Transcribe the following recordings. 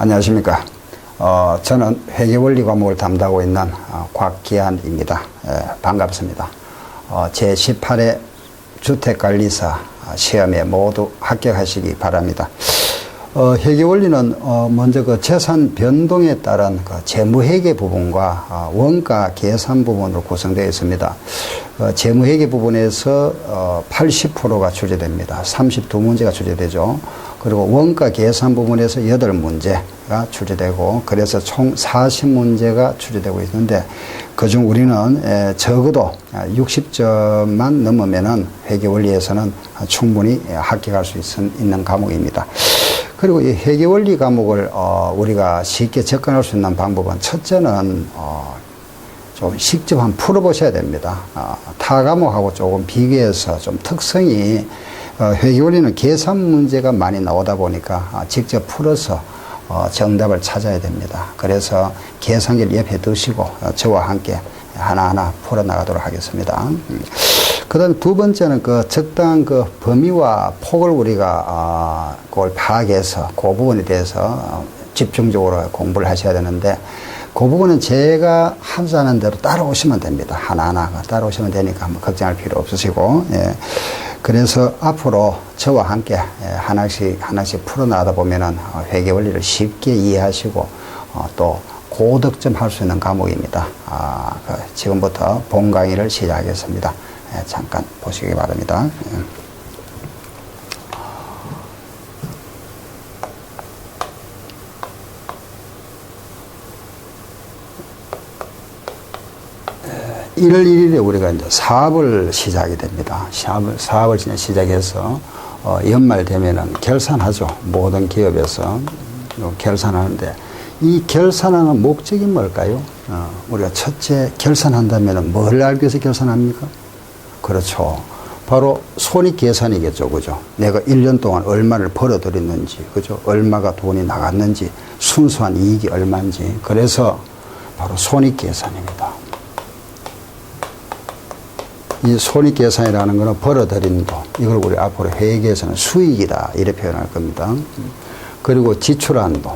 안녕하십니까. 저는 회계원리 과목을 담당하고 있는 곽기한입니다. 반갑습니다. 제18회 주택관리사 시험에 모두 합격하시기 바랍니다. 회계원리는 먼저 그 재산 변동에 따른 그 재무회계 부분과 원가 계산 부분으로 구성되어 있습니다. 재무회계 부분에서 80%가 출제됩니다. 32문제가 출제되죠. 그리고 원가 계산 부분에서 8문제가 출제되고, 그래서 총 40문제가 출제되고 있는데, 그중 우리는 적어도 60점만 넘으면은 회계원리에서는 충분히 합격할 수 있는 과목입니다. 그리고 이 회계원리 과목을 우리가 쉽게 접근할 수 있는 방법은, 첫째는 좀 직접 한번 풀어보셔야 됩니다. 타 과목하고 조금 비교해서 좀 특성이, 회계원리는 계산 문제가 많이 나오다 보니까 직접 풀어서 정답을 찾아야 됩니다. 그래서 계산기를 옆에 두시고 저와 함께 하나하나 풀어나가도록 하겠습니다. 그 다음 두 번째는 그 적당한 그 범위와 폭을 우리가 그걸 파악해서 그 부분에 대해서 집중적으로 공부를 하셔야 되는데, 그 부분은 제가 함수하는 대로 따라오시면 됩니다. 하나하나 따라오시면 되니까 한번 걱정할 필요 없으시고, 그래서 앞으로 저와 함께 하나씩 풀어나가다 보면은 회계원리를 쉽게 이해하시고 또 고득점 할 수 있는 과목입니다. 지금부터 본 강의를 시작하겠습니다. 잠깐 보시기 바랍니다. 1월 1일에 우리가 이제 사업을 시작이 됩니다. 사업을 시작해서 연말 되면은 결산하죠. 모든 기업에서 결산하는데, 이 결산하는 목적이 뭘까요? 우리가 첫째 결산한다면은 뭘 알기 위해서 결산합니까? 그렇죠. 바로 손익계산이겠죠. 그죠? 내가 1년 동안 얼마를 벌어들였는지, 그죠? 얼마가 돈이 나갔는지, 순수한 이익이 얼마인지. 그래서 바로 손익계산입니다. 이 손익계산이라는 것은 벌어들인 돈, 이걸 우리 앞으로 회계에서는 수익이다 이렇게 표현할 겁니다. 그리고 지출한 돈,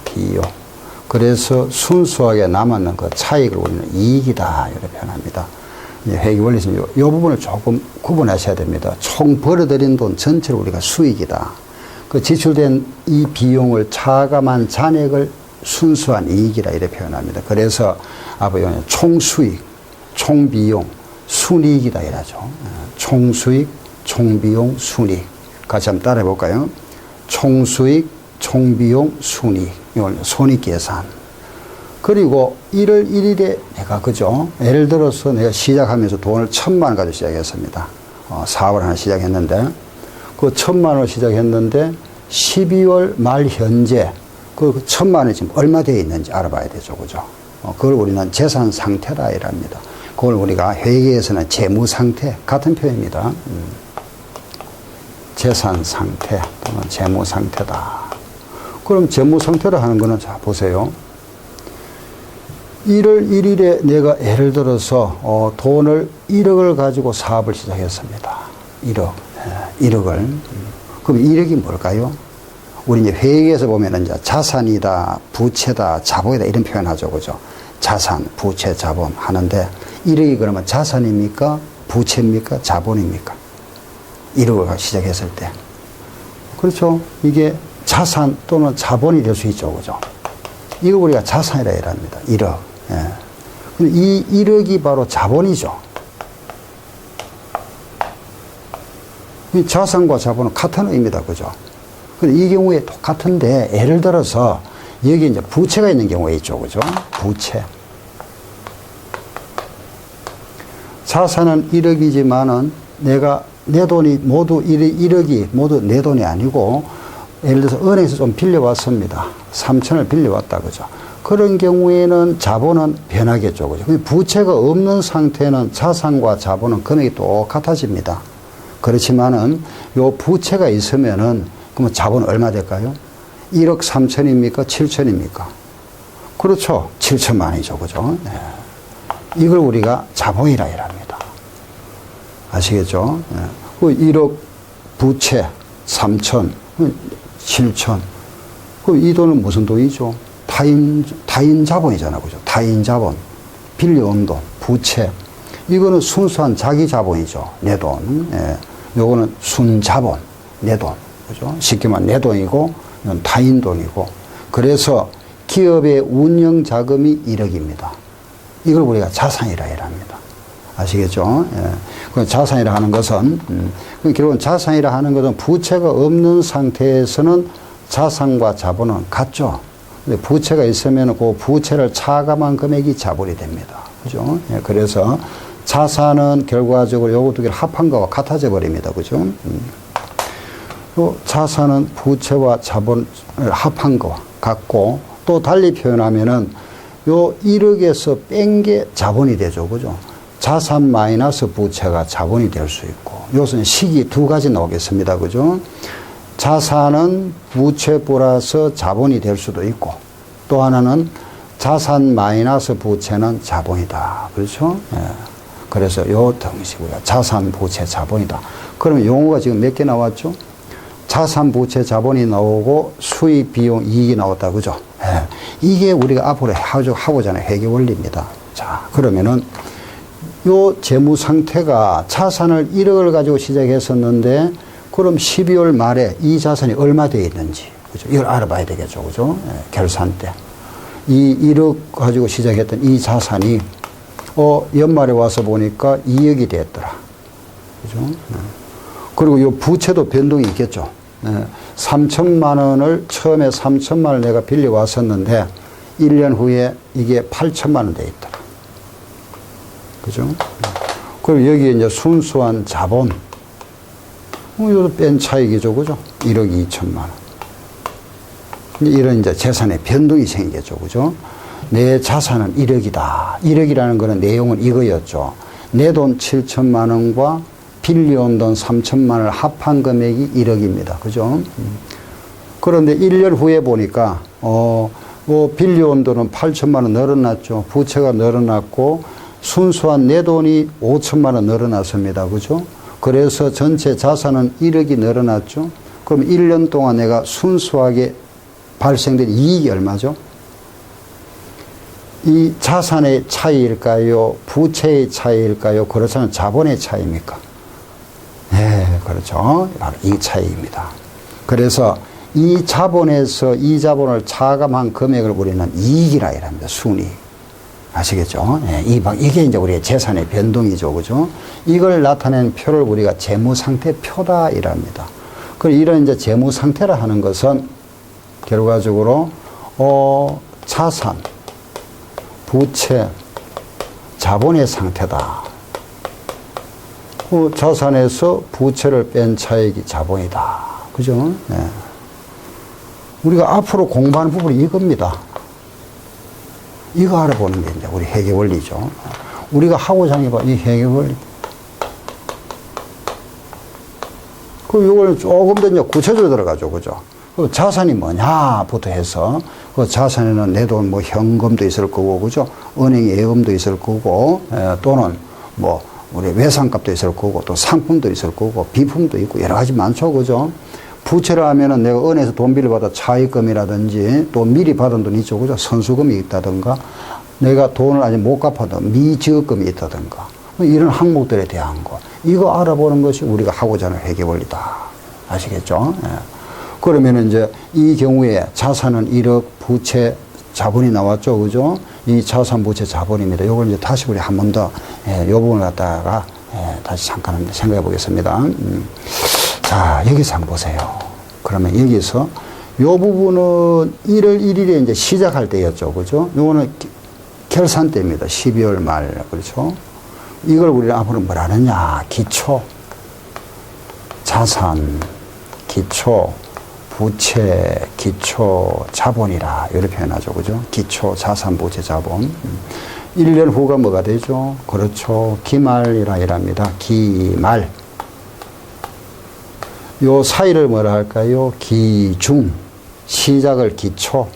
비용. 그래서 순수하게 남았는 그 차익을 우리는 이익이다 이렇게 표현합니다. 회계원리에서는 이 부분을 조금 구분하셔야 됩니다. 총 벌어들인 돈 전체를 우리가 수익이다. 그 지출된 이 비용을 차감한 잔액을 순수한 이익이라 이렇게 표현합니다. 그래서 앞으로 총수익, 총비용, 순이익이다 이라죠. 총수익, 총비용, 순이익. 같이 한번 따라해 볼까요? 총수익, 총비용, 순이익. 이걸 손익계산. 그리고 1월 1일에 내가, 그죠? 예를 들어서 내가 시작하면서 돈을 1,000만 원 가지고 시작했습니다. 사업을 하나 시작했는데, 그 1,000만 원을 시작했는데 12월 말 현재 그 1,000만 원이 지금 얼마 되어 있는지 알아봐야 되죠. 그죠? 그걸 우리는 재산 상태라 이랍니다. 그걸 우리가 회계에서는 재무 상태, 같은 표현입니다. 재산 상태 또는 재무 상태다. 그럼 재무 상태를 하는 거는, 자 보세요. 1월 1일에 내가 예를 들어서 돈을 1억을 가지고 사업을 시작했습니다. 1억을. 그럼 1억이 뭘까요? 우리 이제 회계에서 보면은 이제 자산이다, 부채다, 자본이다 이런 표현하죠. 그죠? 자산, 부채, 자본 하는데, 1억이 그러면 자산입니까? 부채입니까? 자본입니까? 1억을 시작했을 때. 그렇죠. 이게 자산 또는 자본이 될 수 있죠. 그죠? 이거 우리가 자산이라 이랍니다. 1억. 근데 이 1억이 바로 자본이죠. 이 자산과 자본은 같은 의미다. 그죠? 근데 이 경우에 똑같은데, 예를 들어서 여기 이제 부채가 있는 경우에 있죠. 그죠? 부채. 자산은 1억이지만은 내가 내 돈이 모두 1억이 모두 내 돈이 아니고, 예를 들어서 은행에서 좀 빌려왔습니다. 3천을 빌려왔다. 그죠? 그런 경우에는 자본은 변하겠죠. 그죠? 근데 부채가 없는 상태는 자산과 자본은 금액이 똑같아집니다. 그렇지만은 요 부채가 있으면은, 그러면 자본은 얼마 될까요? 1억 3천입니까? 7천입니까? 그렇죠. 7천만 원이죠. 그죠? 네. 이걸 우리가 자본이라 이랍니다. 아시겠죠? 네. 그 1억 부채 3천, 7천. 그럼 이 돈은 무슨 돈이죠? 타인 자본이잖아. 그죠? 타인 자본. 빌려온 돈, 부채. 이거는 순수한 자기 자본이죠. 내 돈. 예. 요거는 순자본. 내 돈. 그죠? 쉽게 말하면 내 돈이고, 이건 타인 돈이고. 그래서 기업의 운영 자금이 1억입니다. 이걸 우리가 자산이라 합니다. 아시겠죠? 예. 그 자산이라 하는 것은, 결국은 자산이라 하는 것은 부채가 없는 상태에서는 자산과 자본은 같죠. 근데 부채가 있으면 그 부채를 차감한 금액이 자본이 됩니다. 그죠? 예. 그래서 자산은 결과적으로 요거 두 개를 합한 거와 같아져 버립니다. 그죠? 또 자산은 부채와 자본을 합한 거와 같고, 또 달리 표현하면은 요 1억에서 뺀 게 자본이 되죠. 그죠? 자산 마이너스 부채가 자본이 될 수 있고, 요것은 식이 두 가지 나오겠습니다. 그죠? 자산은 부채 플러스 자본이 될 수도 있고, 또 하나는 자산 마이너스 부채는 자본이다. 그렇죠? 예. 그래서 요 형식이고요. 자산, 부채, 자본이다. 그러면 용어가 지금 몇 개 나왔죠? 자산, 부채, 자본이 나오고 수입, 비용, 이익이 나왔다. 그죠? 예. 이게 우리가 앞으로 하고자 하는 회계 원리입니다. 자, 그러면은 요 재무 상태가 자산을 1억을 가지고 시작했었는데, 그럼 12월 말에 이 자산이 얼마 되어 있는지, 그죠? 이걸 알아봐야 되겠죠. 그죠? 예, 결산 때. 이 1억 가지고 시작했던 이 자산이, 연말에 와서 보니까 2억이 됐더라. 그죠? 예. 그리고 요 부채도 변동이 있겠죠. 예, 3천만 원을, 처음에 3천만 원을 내가 빌려 왔었는데, 1년 후에 이게 8천만 원 돼 있더라. 그죠? 그리고 여기에 이제 순수한 자본. 이것도 뺀 차익이죠. 그죠? 1억 2천만 원. 이런 이제 재산의 변동이 생기겠죠. 그죠? 내 자산은 1억이다. 1억이라는 거는 내용은 이거였죠. 내 돈 7천만 원과 빌려온 돈 3천만 원을 합한 금액이 1억입니다. 그죠? 그런데 1년 후에 보니까, 빌려온 돈은 8천만 원 늘어났죠. 부채가 늘어났고, 순수한 내 돈이 5천만 원 늘어났습니다. 그죠? 그래서 전체 자산은 1억이 늘어났죠. 그럼 1년 동안 내가 순수하게 발생된 이익이 얼마죠? 이 자산의 차이일까요? 부채의 차이일까요? 그렇지만 자본의 차이입니까? 네, 그렇죠. 바로 이 차이입니다. 그래서 이 자본에서 이 자본을 차감한 금액을 우리는 이익이라 합니다. 순이익. 아시겠죠? 네, 이게 이제 우리의 재산의 변동이죠. 그죠? 이걸 나타낸 표를 우리가 재무상태표다 이랍니다. 그리고 이런 이제 재무상태라 하는 것은 결과적으로, 자산, 부채, 자본의 상태다. 자산에서 부채를 뺀 차익이 자본이다. 그죠? 네. 우리가 앞으로 공부하는 부분이 이겁니다. 이거 알아보는 게 이제 우리 회계 원리죠. 우리가 하고자 하는 게 이 회계 원리. 그 요걸 조금 더 이제 구체적으로 들어가죠. 그죠? 그 자산이 뭐냐부터 해서, 그 자산에는 내 돈 뭐 현금도 있을 거고, 그죠? 은행 예금도 있을 거고, 또는 뭐 우리 외상값도 있을 거고, 또 상품도 있을 거고, 비품도 있고, 여러 가지 많죠. 그죠? 부채를 하면은 내가 은행에서 돈 빌려받아 차입금이라든지, 또 미리 받은 돈이 있죠. 그죠? 선수금이 있다든가, 내가 돈을 아직 못 갚아도 미지급금이 있다든가, 이런 항목들에 대한 거. 이거 알아보는 것이 우리가 하고자 하는 회계 원리다. 아시겠죠? 예. 그러면 이제 이 경우에 자산은 1억, 부채, 자본이 나왔죠. 그죠? 이 자산, 부채, 자본입니다. 요걸 이제 다시 우리 한 번 더, 요 부분을 갖다가, 다시 잠깐 생각해 보겠습니다. 자, 여기서 한번 보세요. 그러면 여기서 요 부분은 1월 1일에 이제 시작할 때였죠. 그죠? 요거는 결산 때입니다. 12월 말. 그렇죠? 이걸 우리는 앞으로 뭐라 하느냐. 기초, 자산, 기초, 부채, 기초, 자본이라. 이렇게 표현하죠. 그죠? 기초, 자산, 부채, 자본. 1년 후가 뭐가 되죠? 그렇죠. 기말이라 이랍니다. 기말. 요 사이를 뭐라 할까요? 기중. 시작을 기초.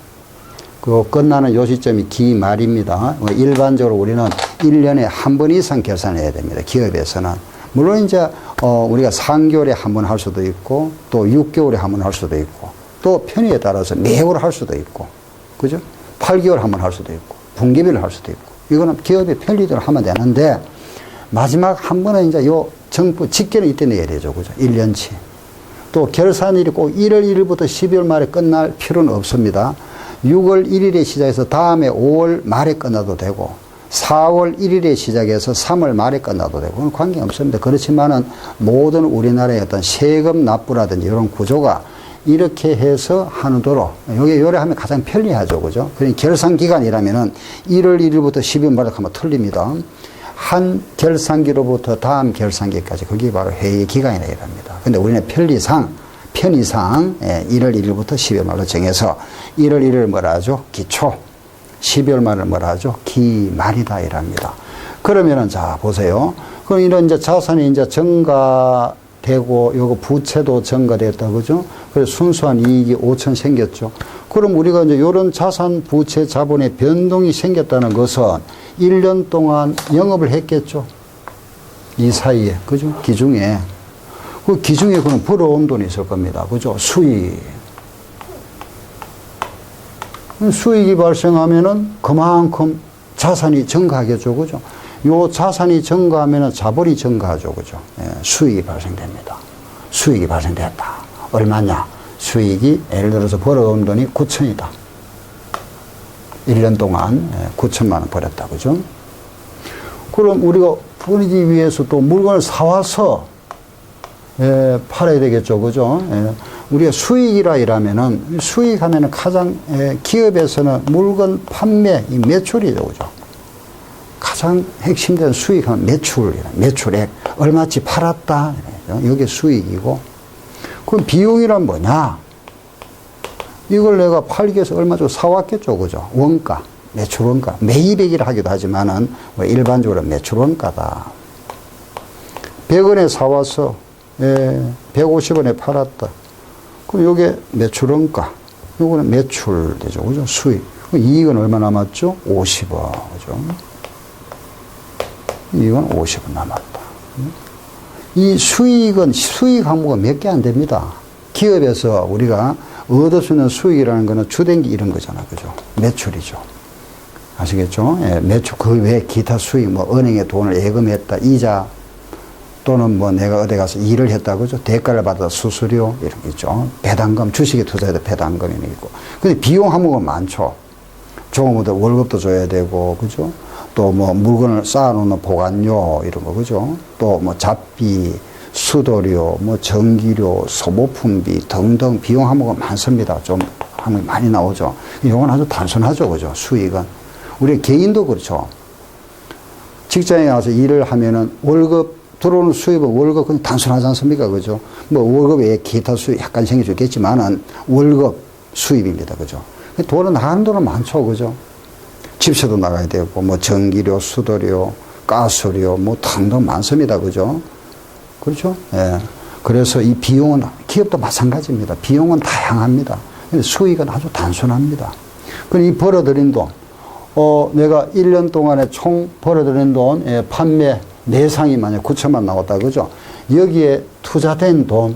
그 끝나는 요 시점이 기말입니다. 일반적으로 우리는 1년에 한 번 이상 결산해야 됩니다. 기업에서는. 물론 이제 우리가 3개월에 한 번 할 수도 있고 또 6개월에 한 번 할 수도 있고 또 편의에 따라서 매월 할 수도 있고, 그죠? 8개월 한번 할 수도 있고, 분기별로 할 수도 있고, 이거는 기업의 편리대로 하면 되는데, 마지막 한 번은 이제 요 정부 직계는 이때 내야 되죠. 그죠? 1년치. 또 결산일이 꼭 1월 1일부터 12월 말에 끝날 필요는 없습니다. 6월 1일에 시작해서 다음에 5월 말에 끝나도 되고, 4월 1일에 시작해서 3월 말에 끝나도 되고, 그건 관계없습니다. 그렇지만은 모든 우리나라의 어떤 세금 납부라든지 이런 구조가 이렇게 해서 하도록, 요래 하면 가장 편리하죠. 그죠? 그러니 결산기간이라면은 1월 1일부터 12월 말에 하면 틀립니다. 한 결산기로부터 다음 결산기까지 그게 바로 회의 기간이라 이랍니다. 근데 우리는 편의상 1월 1일부터 12월 말로 정해서 1월 1일 뭐라 하죠? 기초. 12월 말을 뭐라 하죠? 기말이다 이랍니다. 그러면은 자 보세요. 그럼 이런 이제 자산이 이제 증가되고 요거 부채도 증가됐다 그죠? 그래서 순수한 이익이 5천 생겼죠. 그럼 우리가 이제 요런 자산 부채 자본의 변동이 생겼다는 것은 1년 동안 영업을 했겠죠. 이 사이에 그죠? 기중에 그 기중에 그는 벌어온 돈이 있을 겁니다. 그죠? 수익이 발생하면은 그만큼 자산이 증가하겠죠. 그죠? 요 자산이 증가하면은 자본이 증가하죠. 그죠? 예, 수익이 발생됩니다. 수익이 발생됐다. 얼마냐? 수익이 예를 들어서 벌어온 돈이 9천이다. 1년 동안 9천만 원 벌었다. 그죠? 그럼 우리가 벌기 위해서 또 물건을 사와서 팔아야 되겠죠. 그죠? 우리가 수익이라 이라면은, 수익하면은 가장, 기업에서는 물건 판매, 이 매출이죠. 그죠? 가장 핵심된 수익은 매출액. 얼마치 팔았다. 이게 수익이고. 그럼 비용이란 뭐냐? 이걸 내가 팔기 위해서 얼마 주고 사왔겠죠. 그죠? 원가, 매출 원가. 매입액이라 하기도 하지만은, 일반적으로 매출 원가다. 100원에 사와서, 150원에 팔았다. 그럼 요게 매출 원가. 요거는 매출 되죠. 그죠? 수익. 이익은 얼마 남았죠? 50원. 그죠? 이익은 50원 남았다. 이 수익은, 수익 항목은 몇 개 안 됩니다. 기업에서 우리가 얻을 수 있는 수익이라는 거는 주den기 이런 거잖아. 그죠? 매출이죠. 아시겠죠? 매출, 그 외에 기타 수익, 뭐, 은행에 돈을 예금했다, 이자, 또는 뭐 내가 어디 가서 일을 했다, 그죠? 대가를 받아 수수료, 이런 게 있죠. 배당금, 주식에 투자해도 배당금이 있고. 근데 비용 항목은 많죠. 조금부터 월급도 줘야 되고, 그죠? 또 뭐 물건을 쌓아놓는 보관료, 이런 거, 그죠? 또 뭐 잡비, 수도료, 뭐 전기료, 소모품비 등등 비용 항목은 많습니다. 좀 항목이 많이 나오죠. 이건 아주 단순하죠, 그죠? 수익은. 우리 개인도 그렇죠. 직장에 가서 일을 하면은 월급, 들어오는 수입은 월급 그냥 단순하지 않습니까? 그죠? 뭐 월급에 기타 수입 약간 생겨주겠지만은 월급 수입입니다. 그죠? 돈은 나가는 돈은 많죠. 그죠? 집세도 나가야 되고, 뭐 전기료, 수도료, 가스료, 뭐 등등 많습니다. 그죠? 그렇죠? 예. 그래서 이 비용은, 기업도 마찬가지입니다. 비용은 다양합니다. 근데 수익은 아주 단순합니다. 그럼 이 벌어들인 돈, 내가 1년 동안에 총 벌어들인 돈, 판매, 내상이 만약 9천만 나왔다. 그죠? 여기에 투자된 돈,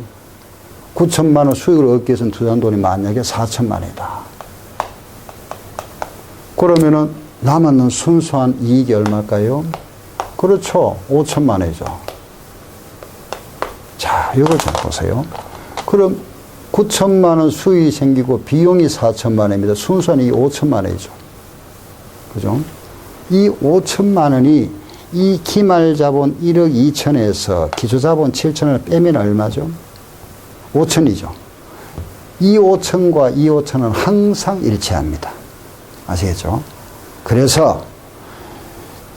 9천만 원 수익을 얻기 위해서는 투자한 돈이 만약에 4천만 원이다. 그러면은 남았는 순수한 이익이 얼마일까요? 그렇죠. 5천만 원이죠. 자, 이걸 좀 보세요. 그럼 9천만 원 수익이 생기고 비용이 4천만 원입니다. 순수한 이익이 5천만 원이죠. 그죠? 이 5천만 원이 이 기말자본 1억 2천에서 기초자본 7천을 빼면 얼마죠? 5천이죠. 이 5천과 이 5천은 항상 일치합니다. 아시겠죠? 그래서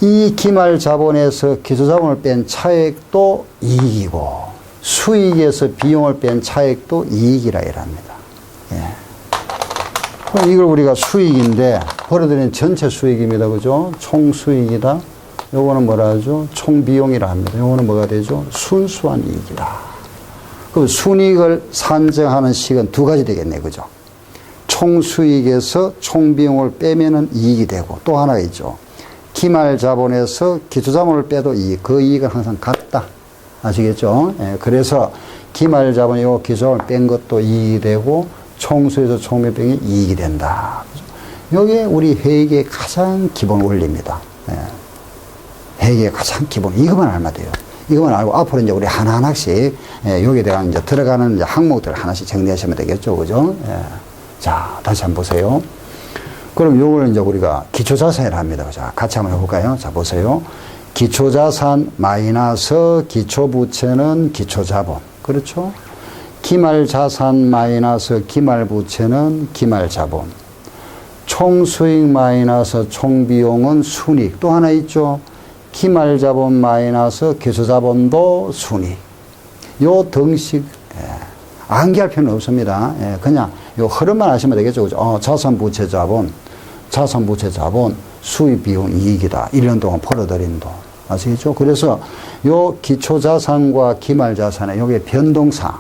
이 기말자본에서 기초자본을 뺀 차액도 이익이고 수익에서 비용을 뺀 차액도 이익이라 이랍니다. 예. 그럼 이걸 우리가 수익인데 벌어들인 전체 수익입니다. 그죠? 총 수익이다. 요거는 뭐라 하죠? 총 비용이라 합니다. 요거는 뭐가 되죠? 순수한 이익이다. 그럼 순이익을 산정하는 식은 두 가지 되겠네. 그죠? 총 수익에서 총 비용을 빼면은 이익이 되고 또 하나 있죠. 기말 자본에서 기초 자본을 빼도 이익. 그 이익은 항상 같다. 아시겠죠? 예, 그래서 기말 자본 요 기초 자본을 뺀 것도 이익이 되고 총수에서 총매병이 이익이 된다. 이게 우리 회계의 가장 기본 원리입니다. 예. 회계의 가장 기본, 이것만 알면 돼요. 이것만 알고 앞으로 이제 우리 하나하나씩, 예, 여기에 대한 이제 들어가는 이제 항목들을 하나씩 정리하시면 되겠죠. 그죠? 예. 자, 다시 한번 보세요. 그럼 요걸 이제 우리가 기초자산이라 합니다. 자, 같이 한번 해볼까요? 자, 보세요. 기초자산 마이너스 기초부채는 기초자본. 그렇죠? 기말자산 마이너스 기말부채는 기말자본. 총수익 마이너스 총비용은 순이익. 또 하나 있죠. 기말자본 마이너스 기초자본도 순이익. 요 등식, 예, 암기할 필요는 없습니다. 예, 그냥 요 흐름만 아시면 되겠죠. 그죠? 자산부채자본, 자산부채자본, 수입비용 이익이다. 1년 동안 벌어들인 돈. 아시겠죠? 그래서 요 기초자산과 기말자산의 요게 변동사항.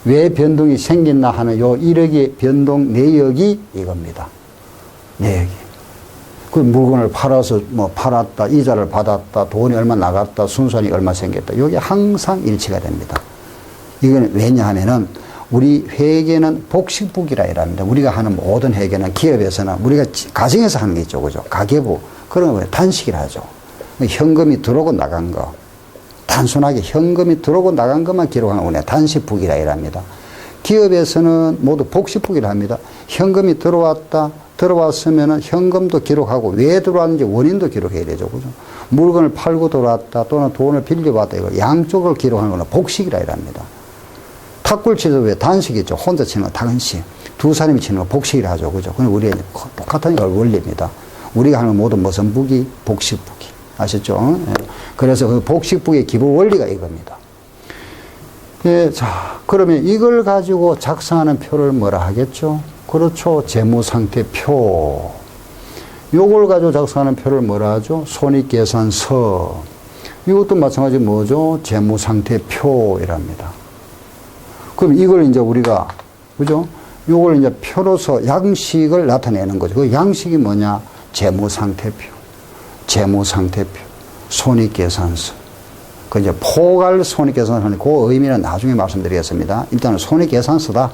왜 변동이 생겼나 하는 요 1억의 변동 내역이 이겁니다. 내역이. 그 물건을 팔아서 뭐 팔았다, 이자를 받았다, 돈이 얼마 나갔다, 순수한이 얼마 생겼다. 요게 항상 일치가 됩니다. 이건 왜냐하면은 우리 회계는 복식부기라 이랍니다. 우리가 하는 모든 회계는 기업에서는 우리가 가정에서 하는 게 있죠. 그죠? 가계부. 그런 거 단식이라 하죠. 현금이 들어오고 나간 거. 단순하게 현금이 들어오고 나간 것만 기록하는 거네. 단식부기라 이랍니다. 기업에서는 모두 복식부기라 합니다. 현금이 들어왔다, 들어왔으면은 현금도 기록하고 왜 들어왔는지 원인도 기록해야 되죠. 그죠? 물건을 팔고 들어왔다 또는 돈을 빌려받았다. 이거 양쪽을 기록하는 거는 복식이라 이랍니다. 탁구를 치도 왜 단식이죠. 혼자 치는 거 단식. 두 사람이 치는 거 복식이라 하죠. 그죠? 그건 우리가 똑같은 원리입니다. 우리가 하는 모든 무슨 부기? 복식부기. 아셨죠? 예. 그래서 그 복식부기의 기본 원리가 이겁니다. 예, 자, 그러면 이걸 가지고 작성하는 표를 뭐라 하겠죠? 그렇죠. 재무상태표. 요걸 가지고 작성하는 표를 뭐라 하죠? 손익계산서. 이것도 마찬가지 뭐죠? 재무상태표이랍니다. 그럼 이걸 이제 우리가, 그죠? 요걸 이제 표로서 양식을 나타내는 거죠. 그 양식이 뭐냐? 재무상태표. 재무상태표, 손익계산서. 그 이제 포괄 손익계산서는 그 의미는 나중에 말씀드리겠습니다. 일단은 손익계산서다.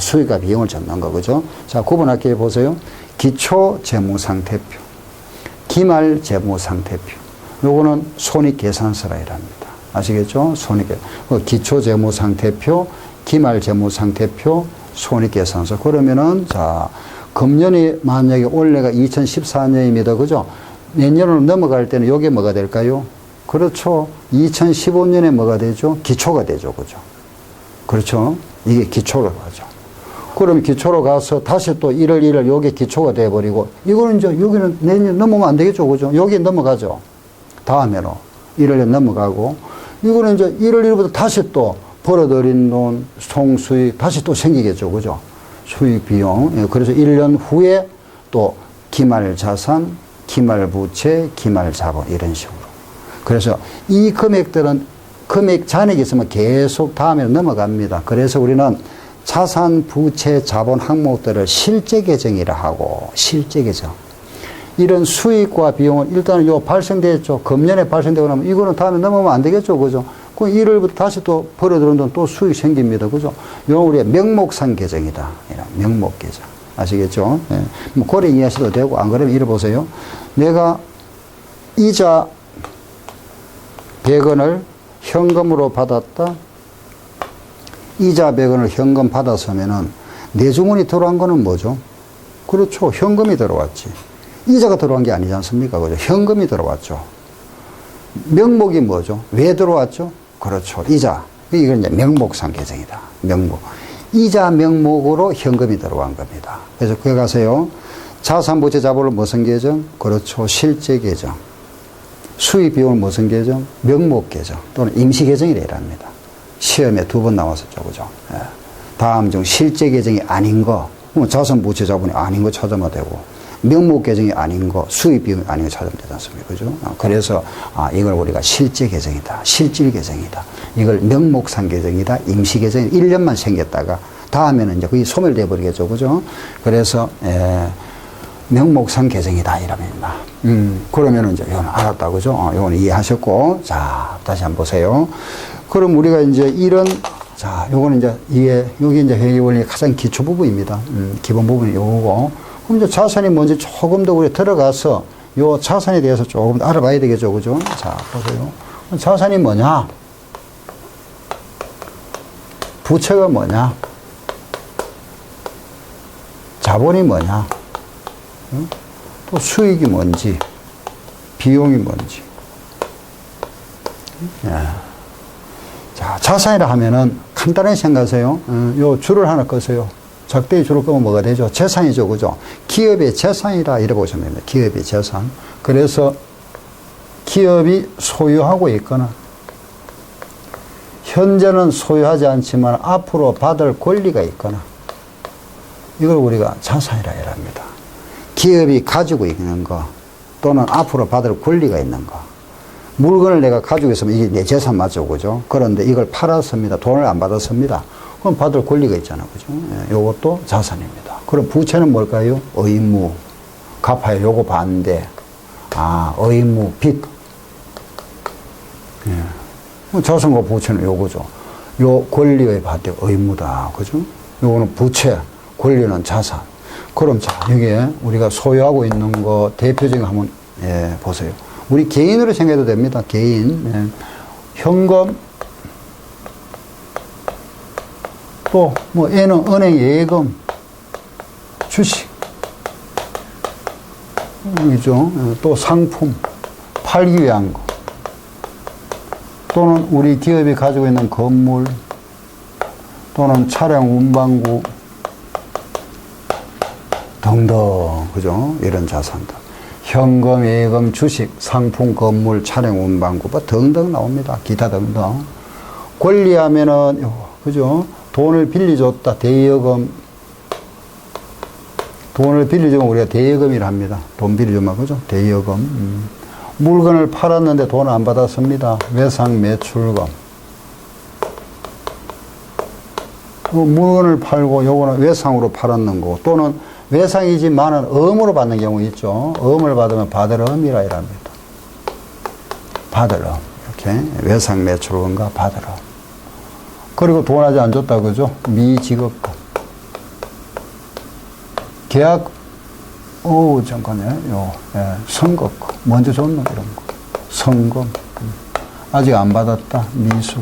수익과 비용을 적는 거, 그죠? 자, 구분할게요. 보세요. 기초 재무상태표, 기말 재무상태표. 요거는 손익계산서라 이랍니다. 아시겠죠? 기초 재무상태표, 기말 재무상태표, 손익계산서. 그러면은, 자, 금년이 만약에 올해가 2014년입니다. 그죠? 내년으로 넘어갈 때는 이게 뭐가 될까요? 그렇죠. 2015년에 뭐가 되죠? 기초가 되죠. 그죠? 그렇죠. 이게 기초로 가죠. 그럼 기초로 가서 다시 또 1월 1일 요게 기초가 돼버리고, 이거는 이제 여기는 내년 넘어가면 안 되겠죠. 그죠? 여기 넘어가죠. 다음에로 1월에 넘어가고, 이거는 이제 1월 1일부터 다시 또 벌어들인 돈, 총수익, 다시 또 생기겠죠. 그죠? 수익 비용. 그래서 1년 후에 또 기말자산, 기말부채, 기말자본 이런 식으로. 그래서 이 금액들은 금액 잔액이 있으면 계속 다음에 넘어갑니다. 그래서 우리는 자산, 부채, 자본 항목들을 실제계정이라 하고, 실제계정. 이런 수익과 비용은 일단은 요 발생됐죠. 금년에 발생되고 나면 이거는 다음에 넘어가면 안 되겠죠. 그죠? 그 1월부터 다시 또 벌어들은 돈 또 수익 생깁니다. 그죠? 이건 우리의 명목상 계정이다. 명목 계정. 아시겠죠? 예. 뭐, 고래 이해하셔도 되고, 안 그러면 이래 보세요. 내가 이자 100원을 현금으로 받았다. 이자 100원을 현금 받았으면은, 내 주머니 들어간 거는 뭐죠? 그렇죠. 현금이 들어왔지. 이자가 들어간 게 아니지 않습니까? 그죠? 현금이 들어왔죠. 명목이 뭐죠? 왜 들어왔죠? 그렇죠. 이자. 이건 이제 명목상 계정이다. 명목. 이자 명목으로 현금이 들어간 겁니다. 그래서 그에 가세요. 자산부채 자본을 무슨 계정? 그렇죠. 실제 계정. 수익 비용을 무슨 계정? 명목 계정 또는 임시 계정이라 합니다. 시험에 2번 나왔었죠. 그죠? 예. 다음 중 실제 계정이 아닌 거, 자산부채 자본이 아닌 거 찾으면 되고, 명목 계정이 아닌 거, 수익 비용이 아닌 거 찾으면 되지 않습니까? 그죠? 그래서, 이걸 우리가 실제 계정이다. 실질 계정이다. 이걸 명목상 계정이다. 임시 계정이 1년만 생겼다가, 다음에는 이제 거의 소멸돼 버리겠죠. 그죠? 그래서, 명목상 계정이다. 이랍니다. 그러면은 이제, 이건 알았다. 그죠? 이건 이해하셨고, 자, 다시 한번 보세요. 그럼 우리가 이제 이런 자, 요거는 이제 여기 이제 회계 원리의 가장 기초 부분입니다. 기본 부분이 요거고. 그럼 이제 자산이 뭔지 조금 더 우리 들어가서 요 자산에 대해서 조금 더 알아봐야 되겠죠. 그죠? 자, 보세요. 자산이 뭐냐? 부채가 뭐냐? 자본이 뭐냐? 또 수익이 뭔지, 비용이 뭔지. 예. 자, 자산이라 하면은 간단하게 생각하세요. 요 줄을 하나 꺼세요. 적대의 줄을 끄면 뭐가 되죠? 재산이죠. 그죠? 기업의 재산이라 이래 보시면 됩니다. 기업의 재산. 그래서 기업이 소유하고 있거나 현재는 소유하지 않지만 앞으로 받을 권리가 있거나 이걸 우리가 자산이라 합니다. 기업이 가지고 있는 거 또는 앞으로 받을 권리가 있는 거. 물건을 내가 가지고 있으면 이게 내 재산 맞죠. 그죠? 그런데 이걸 팔았습니다. 돈을 안 받았습니다. 그럼 받을 권리가 있잖아요. 그죠? 예, 요것도 자산입니다. 그럼 부채는 뭘까요? 의무. 갚아요. 요거 반대. 아, 의무, 빚. 예. 자산과 부채는 요거죠. 요 권리의 반대 의무다. 그죠? 요거는 부채, 권리는 자산. 그럼 자, 이게 우리가 소유하고 있는 거 대표적인 거 한번 예, 보세요. 우리 개인으로 생각해도 됩니다. 개인. 예. 현금. 또, 뭐, 얘는 은행 예금, 주식. 이죠. 또 상품. 팔기 위한 거. 또는 우리 기업이 가지고 있는 건물. 또는 차량 운반구. 등등. 그죠? 이런 자산들. 현금, 예금, 주식, 상품, 건물, 차량 운반구. 뭐 등등 나옵니다. 기타 등등. 권리하면은, 그죠? 돈을 빌려줬다. 대여금. 돈을 빌려주면 우리가 대여금이라 합니다. 돈 빌려주면, 그죠? 대여금. 물건을 팔았는데 돈을 안 받았습니다. 외상 매출금. 물건을 팔고 요거는 외상으로 팔았는 거. 또는 외상이지만은 음으로 받는 경우 있죠. 음을 받으면 받을음이라 합니다. 받을음. 이렇게. 외상 매출금과 받을음. 그리고 돈 아직 안 줬다, 그죠? 미지급금. 계약, 잠깐요. 예, 선거금. 먼저 줬나? 이런 거. 성금. 아직 안 받았다. 미수.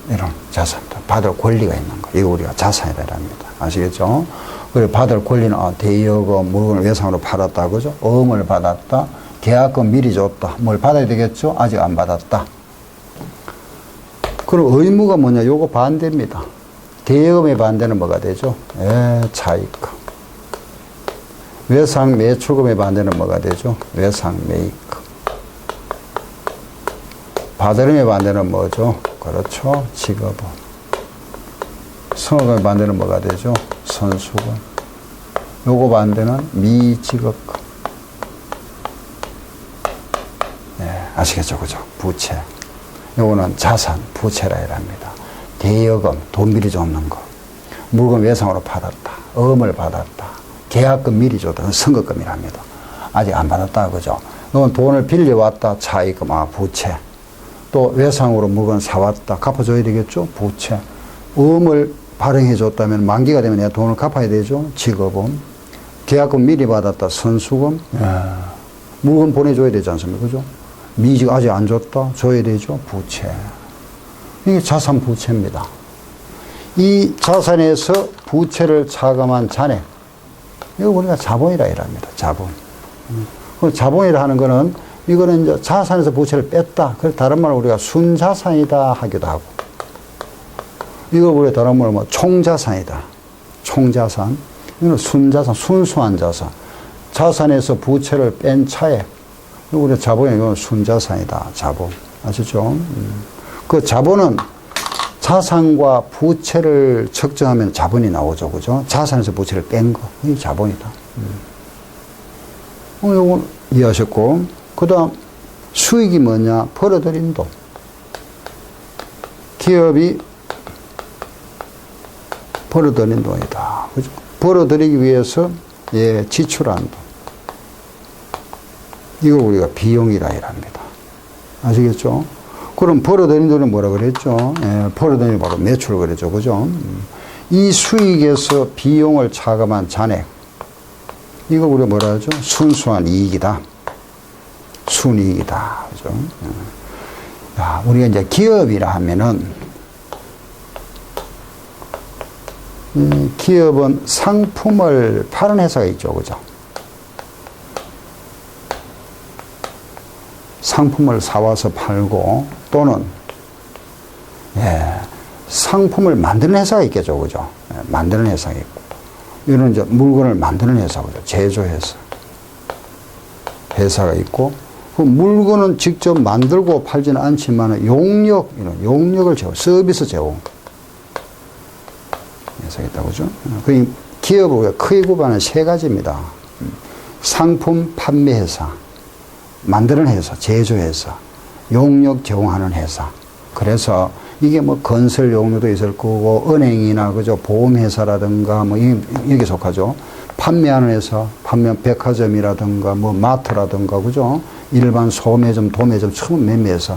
이런 자산들. 받을 권리가 있는 거. 이거 우리가 자산이라 합니다. 아시겠죠? 그리고 받을 권리는, 대여금, 물건을 외상으로 팔았다, 그죠? 어음을 받았다. 계약금 미리 줬다. 뭘 받아야 되겠죠? 아직 안 받았다. 그럼 의무가 뭐냐? 요거 반대입니다. 대여금의 반대는 뭐가 되죠? 차익금. 외상 매출금의 반대는 뭐가 되죠? 외상 매입금. 받을음의 반대는 뭐죠? 그렇죠. 지급금. 성금의 반대는 뭐가 되죠? 선수금. 요거 반대는 미지급금. 네, 아시겠죠? 그죠? 부채. 요거는 자산, 부채라 합니다. 대여금, 돈 미리 줬는 거. 물건 외상으로 받았다. 어음을 받았다. 계약금 미리 줬다. 선거금이랍니다. 아직 안 받았다. 그죠? 이건 돈을 빌려왔다. 차익금, 부채. 또 외상으로 물건 사왔다. 갚아줘야 되겠죠? 부채. 어음을 발행해줬다면 만기가 되면 내가 돈을 갚아야 되죠? 지급금. 계약금 미리 받았다. 선수금. 물건 보내줘야 되지 않습니까? 그죠? 미지가 아직 안 줬다. 줘야 되죠? 부채. 이게 자산 부채입니다. 이 자산에서 부채를 차감한 잔액. 이거 우리가 자본이라 합니다. 자본. 자본이라 하는 거는 이거는 이제 자산에서 부채를 뺐다. 그래서 다른 말로 우리가 순자산이다 하기도 하고. 이거 우리가 다른 말로 총자산이다. 총자산. 이거는 순자산, 순수한 자산. 자산에서 부채를 뺀 차액. 우리가 자본이 이건 순자산이다. 자본. 아시죠? 그 자본은 자산과 부채를 측정하면 자본이 나오죠. 그죠? 자산에서 부채를 뺀 거. 이게 자본이다. 이거 이해하셨고. 그 다음, 수익이 뭐냐? 벌어들인 돈. 기업이 벌어들인 돈이다. 그죠? 벌어들이기 위해서, 지출한 돈. 이걸 우리가 비용이라 합니다. 아시겠죠? 그럼 벌어들인 돈은 뭐라 그랬죠? 예, 벌어들인 바로 매출 그랬죠. 그죠? 이 수익에서 비용을 차감한 잔액. 이거 우리가 뭐라 하죠? 순수한 이익이다. 순이익이다. 그죠? 야, 우리가 이제 기업이라 하면은, 기업은 상품을 파는 회사가 있죠. 그죠? 상품을 사와서 팔고, 또는, 예, 상품을 만드는 회사가 있겠죠. 그죠? 예, 만드는 회사가 있고. 이런 이제 물건을 만드는 회사거든요. 제조회사. 회사가 있고, 그 물건은 직접 만들고 팔지는 않지만 용역, 이런 용역을 제공, 서비스 제공. 회사가 있다고 그죠? 그 기업을 우리가 크게 구분하는 세 가지입니다. 상품 판매 회사, 만드는 회사, 제조회사, 용역 제공하는 회사. 그래서 이게 뭐 건설 용역도 있을 거고, 은행이나 그죠, 보험회사라든가 뭐 여기 속하죠. 판매하는 회사, 판매 백화점이라든가 뭐 마트라든가 그죠. 일반 소매점, 도매점, 처음 매매회사.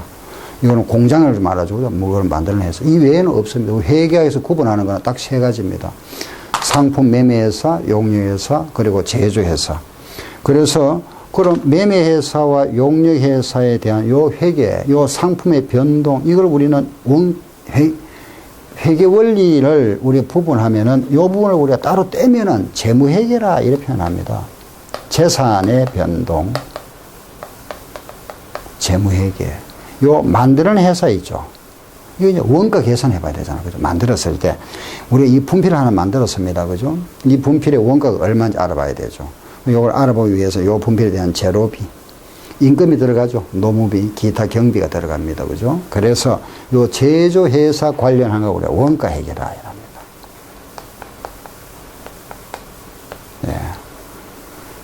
이거는 공장을 말하죠. 그죠? 물건을 만드는 회사. 이 외에는 없습니다. 회계학에서 구분하는 건 딱 세 가지입니다. 상품 매매회사, 용역회사, 그리고 제조회사. 그래서 그런 매매회사와 용역회사에 대한 요 회계, 요 상품의 변동, 이걸 우리는 회계 원리를 우리가 부분하면은 요 부분을 우리가 따로 떼면은 재무회계라 이렇게 표현합니다. 재산의 변동, 재무회계. 요 만드는 회사 있죠. 이거 이제 원가 계산해 봐야 되잖아요. 그죠? 만들었을 때, 우리가 이 분필을 하나 만들었습니다. 그죠? 이 분필의 원가가 얼마인지 알아봐야 되죠. 이걸 알아보기 위해서 이 분필에 대한 재료비, 임금이 들어가죠. 노무비, 기타 경비가 들어갑니다. 그죠? 그래서 요 제조회사 관련한 거 우리가 원가 회계라 합니다.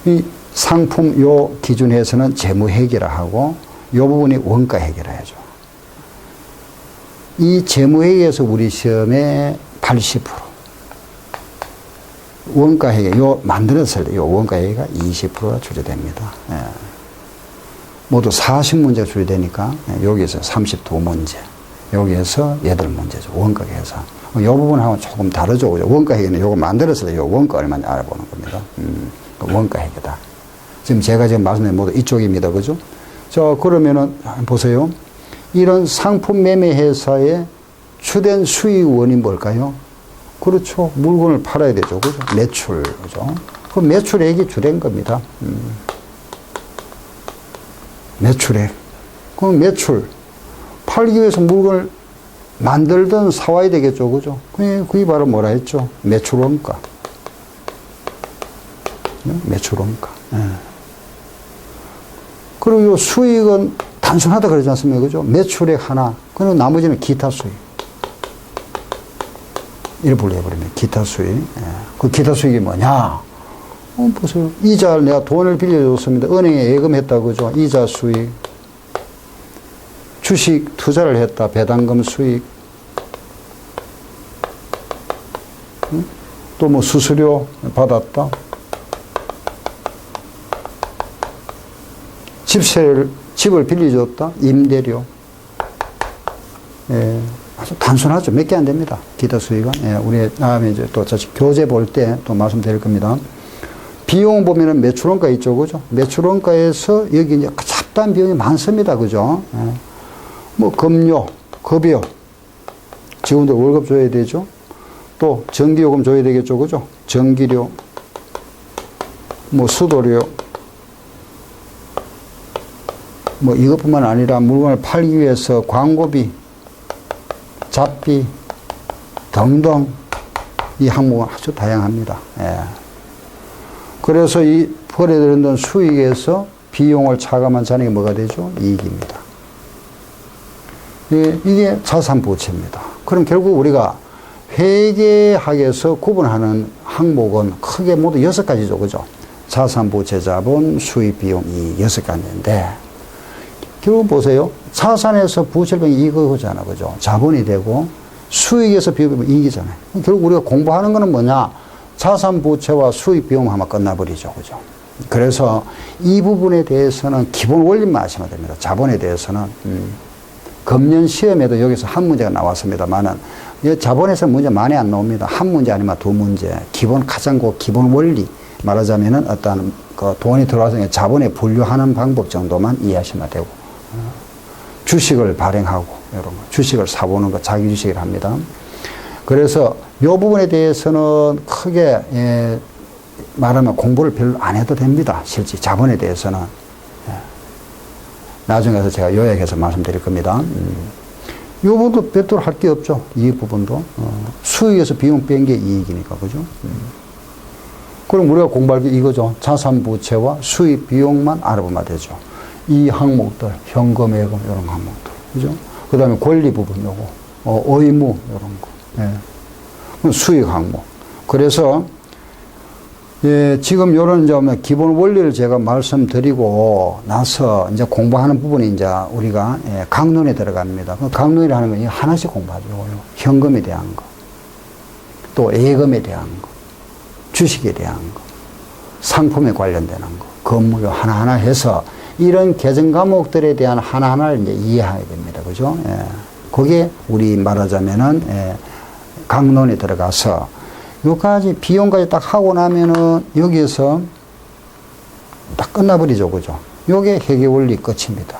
예. 이 상품 요 기준에서는 재무회계라 하고, 요 부분이 원가 회계라 하죠. 이 재무회계에서 우리 시험에 80%. 원가 회계, 요 만들었을 때 요 원가 회계가 20%가 출제됩니다. 예. 모두 40문제가 출제되니까 여기에서 32문제, 여기에서 8문제죠. 원가 계산. 요 부분하고 조금 다르죠. 원가 회계는 요거 만들었을 때 요 원가 얼마인지 알아보는 겁니다. 원가 회계다. 지금 제가 지금 말씀드린 모두 이쪽입니다. 그죠? 자, 그러면은 보세요. 이런 상품 매매 회사의 주된 수익원이 뭘까요? 그렇죠. 물건을 팔아야 되죠. 그죠? 매출. 그죠? 그 매출액이 주된 겁니다. 매출액. 그럼 매출. 팔기 위해서 물건을 만들든 사와야 되겠죠. 그죠? 그게 바로 뭐라 했죠? 매출원가. 매출원가. 그리고 요 수익은 단순하다 그러지 않습니까? 그죠? 매출액 하나. 그리고 나머지는 기타 수익. 이렇게 분류해버리면 기타 수익. 예. 그 기타 수익이 뭐냐? 보세요. 이자를 내가 돈을 빌려줬습니다. 은행에 예금했다. 그죠? 이자 수익. 주식 투자를 했다. 배당금 수익. 또 뭐 수수료 받았다. 집을 빌려줬다. 임대료. 예, 아주 단순하죠. 몇 개 안 됩니다. 기타 수익은. 예, 우리 다음에 이제 또 교재 볼 때 또 말씀드릴 겁니다. 비용 보면은 매출원가 있죠. 그죠? 매출원가에서 여기 이제 잡다한 비용이 많습니다. 그죠? 예. 뭐, 급료, 급여. 직원들 월급 줘야 되죠. 또, 전기요금 줘야 되겠죠. 그죠? 전기료, 뭐, 수도료. 뭐 이것뿐만 아니라 물건을 팔기 위해서 광고비, 잡비 등등 이 항목은 아주 다양합니다. 예. 그래서 이 벌어들인 수익에서 비용을 차감한 잔액이 뭐가 되죠? 이익입니다. 예, 이게 자산부채입니다. 그럼 결국 우리가 회계학에서 구분하는 항목은 크게 모두 6가지죠. 그죠? 자산부채, 자본, 수익, 비용 이 6가지인데 결국 보세요. 자산에서 부채를 이익이잖아. 그죠? 자본이 되고 수익에서 비용이 이익이잖아요. 결국 우리가 공부하는 거는 뭐냐? 자산 부채와 수익 비용 하면 끝나버리죠. 그죠? 그래서 이 부분에 대해서는 기본 원리만 아시면 됩니다. 자본에 대해서는. 금년 시험에도 여기서 한 문제가 나왔습니다만은 자본에서 문제 많이 안 나옵니다. 한 문제 아니면 두 문제. 기본 가장 기본 원리 말하자면은 어떤 그 돈이 들어와서 자본에 분류하는 방법 정도만 이해하시면 되고 주식을 발행하고 이런 거 주식을 사보는 거 자기 주식을 합니다. 그래서 이 부분에 대해서는 크게 말하면 공부를 별로 안 해도 됩니다. 실제 자본에 대해서는 나중에 가서 제가 요약해서 말씀드릴 겁니다. 이 부분도 별도로 할 게 없죠. 이 부분도 수익에서 비용 뺀 게 이익이니까 그죠? 그럼 우리가 공부할 게 이거죠. 자산 부채와 수익 비용만 알아보면 되죠. 이 항목들 현금 예금 이런 항목들 그죠? 그다음에 권리 부분 요거 의무 이런 거 예. 수익 항목. 그래서 지금 요런 이제 기본 원리를 제가 말씀드리고 나서 이제 공부하는 부분이 이제 우리가 강론에 들어갑니다. 그 강론이라는 건 하나씩 공부하죠. 현금에 대한 거, 또 예금에 대한 거, 주식에 대한 거, 상품에 관련되는 거, 건물 하나하나 해서 이런 개정 과목들에 대한 하나하나를 이제 이해해야 됩니다. 그죠? 그게 우리 말하자면은 강론에 들어가서 요까지 비용까지 딱 하고 나면은 여기에서 딱 끝나버리죠. 그죠? 요게 회계 원리 끝입니다.